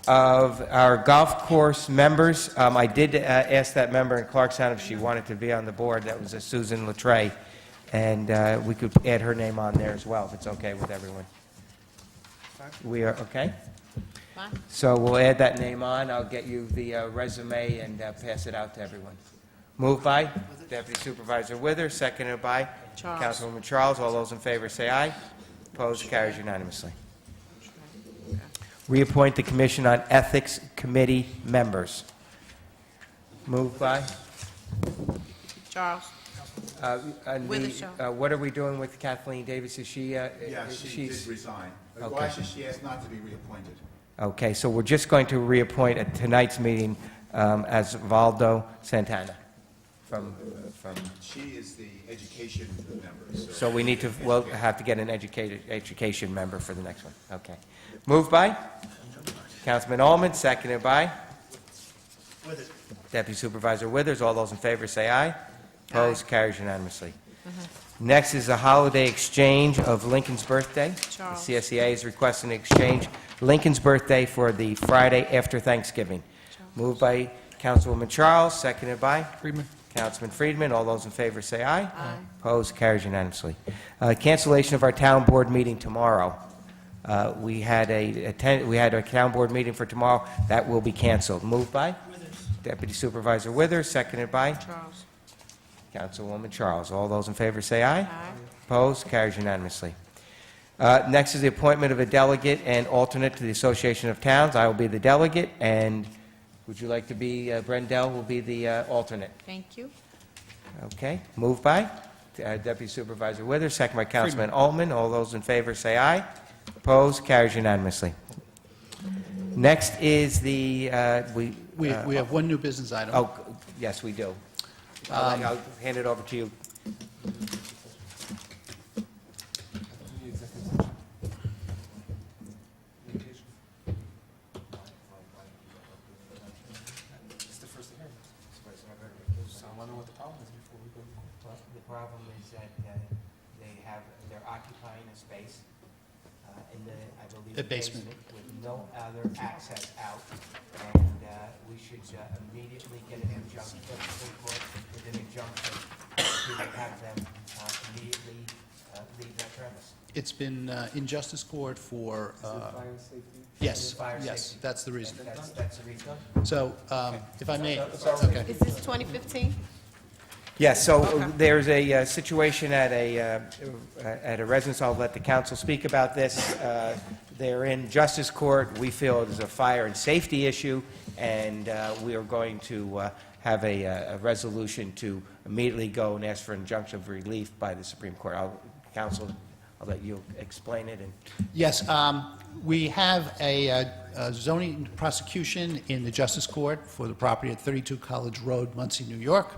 of our golf course members. I did ask that member in Clarkstown if she wanted to be on the board. That was Susan Latre, and we could add her name on there as well, if it's okay with everyone. We are, okay? Fine. So we'll add that name on. I'll get you the resume and pass it out to everyone. Moved by Deputy Supervisor Withers, seconded by Charles. Councilwoman Charles. All those in favor say aye. Opposed, carries unanimously. Reappoint the Commission on Ethics Committee members. Moved by? Charles? Withers, What are we doing with Kathleen Davis? Is she? Yeah, she did she's- resign. Okay. Well, actually, she asked not to be reappointed. Okay, so we're just going to reappoint at tonight's meeting as Valdo Santana from, She is the education member, so we need to, we'll have to get an education member for the next one. Okay. Moved by? Councilman Ullman, seconded by? Deputy Supervisor Withers. All those in favor say aye. Opposed, carries unanimously. Next is a holiday exchange of Lincoln's birthday. Charles. The CSEA is requesting an exchange Lincoln's birthday for the Friday after Thanksgiving. Moved by Councilwoman Charles, seconded by? Friedman. Councilman Friedman. All those in favor say aye. Aye. Opposed, carries unanimously. Cancellation of our town board meeting tomorrow. We had a town board meeting for tomorrow. That will be canceled. Moved by? Deputy Supervisor Withers, seconded by? Charles? Councilwoman Charles. All those in favor say aye. Aye. Opposed? Carries unanimously. Next is the appointment of a delegate and alternate to the Association of Towns. I will be the delegate, and would you like to be, Brendel will be the alternate. Thank you. Okay, moved by Deputy Supervisor Withers, second by Councilman Ullman. All those in favor say aye. Opposed? Carries unanimously. Next is the, We have one new business item. oh, yes, we do. I'll hand it over to you. It's the first hearing. So I wonder what the problem is before we go. The problem is that they're occupying a space in the, I believe, A basement. with no other access out, and we should immediately get an injunction, with an injunction to have them immediately leave that premise. It's been in justice court for... Yes, yes, that's the reason. That's the reason? So, if I may... Okay. Is this 2015? Yes, so there's a situation at a residence. I'll let the council speak about this. They're in justice court. We feel it is a fire and safety issue, and we are going to have a resolution to immediately go and ask for injunction of relief by the Supreme Court. Council, I'll let you explain it. Yes, we have a zoning prosecution in the Justice Court for the property at 32 College Road, Muncie, New York,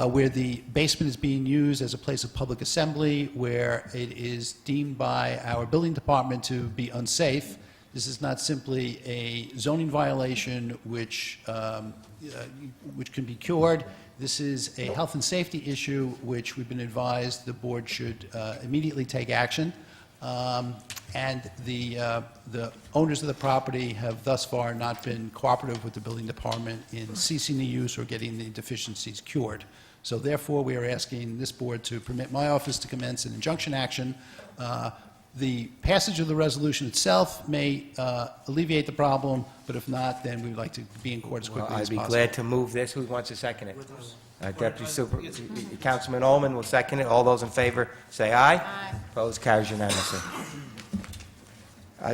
where the basement is being used as a place of public assembly, where it is deemed by our building department to be unsafe. This is not simply a zoning violation which can be cured. This is a health and safety issue which we've been advised the board should immediately take action. And the owners of the property have thus far not been cooperative with the building department in ceasing the use or getting the deficiencies cured. So therefore, we are asking this board to permit my office to commence an injunction action. The passage of the resolution itself may alleviate the problem, but if not, then we'd like to be in court as quickly as I'd possible. be glad to move this. Who wants to second it? Deputy Super, Councilman Ullman will second it. All those in favor say aye. Aye. Opposed? Carries unanimously.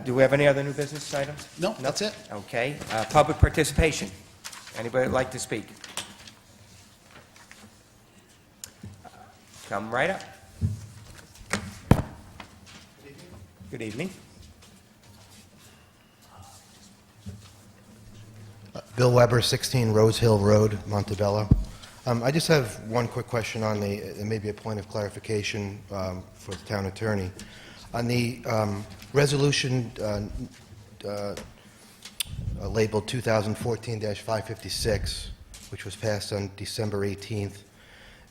Do we have any other new business items? No, that's it. Okay. Public participation. Anybody would like to speak? Come right up. Good evening. Bill Weber, 16 Rose Hill Road, Montebello. I just have one quick question on and maybe a point of clarification for the town attorney. On the resolution labeled 2014-556, which was passed on December 18th,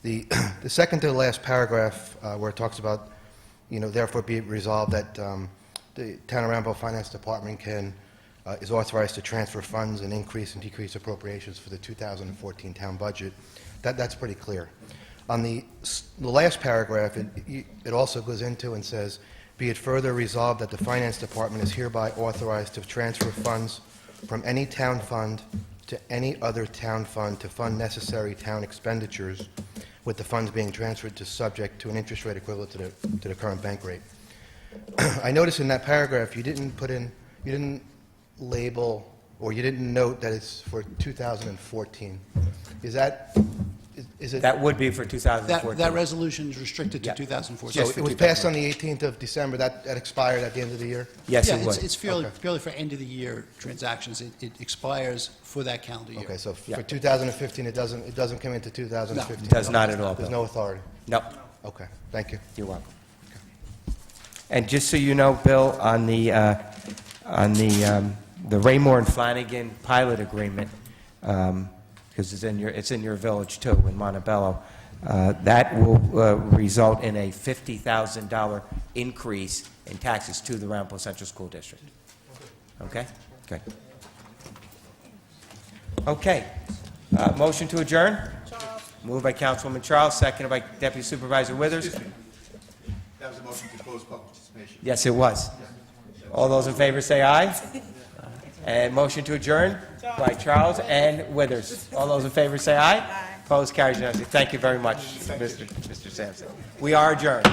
the second to the last paragraph where it talks about, therefore be it resolved that the Town of Ramapo Finance Department is authorized to transfer funds and increase and decrease appropriations for the 2014 town budget. That's pretty clear. On the last paragraph, it also goes into and says, be it further resolved that the Finance Department is hereby authorized to transfer funds from any town fund to any other town fund to fund necessary town expenditures, with the funds being transferred to subject to an interest rate equivalent to the current bank rate. I noticed in that paragraph you didn't label, or you didn't note that it's for 2014. Is it? That would be for 2014. That resolution is restricted to Yeah. 2014. So it was passed on the 18th of December, that expired at the end of the year? Yes, Yeah, it would. it's purely for end-of-the-year transactions. It expires for that calendar year. Okay, so for 2015, it doesn't come into 2015? It does not at all, There's Bill. no authority? No. Okay, thank you. You're welcome. And just so you know, Bill, on the Raymore and Flanagan pilot agreement, because it's in your village too, in Montebello, that will result in a $50,000 increase in taxes to the Ramapo Central School District. Okay? Good. Okay. Motion to adjourn? Moved by Councilwoman Charles, seconded by Deputy Supervisor Withers. That was a motion to close public participation. Yes, it was. All those in favor say aye. And motion to adjourn by Charles and Withers. All those in favor say aye. Opposed, carries unanimously. Thank you very much, Mr. Sampson. We are adjourned.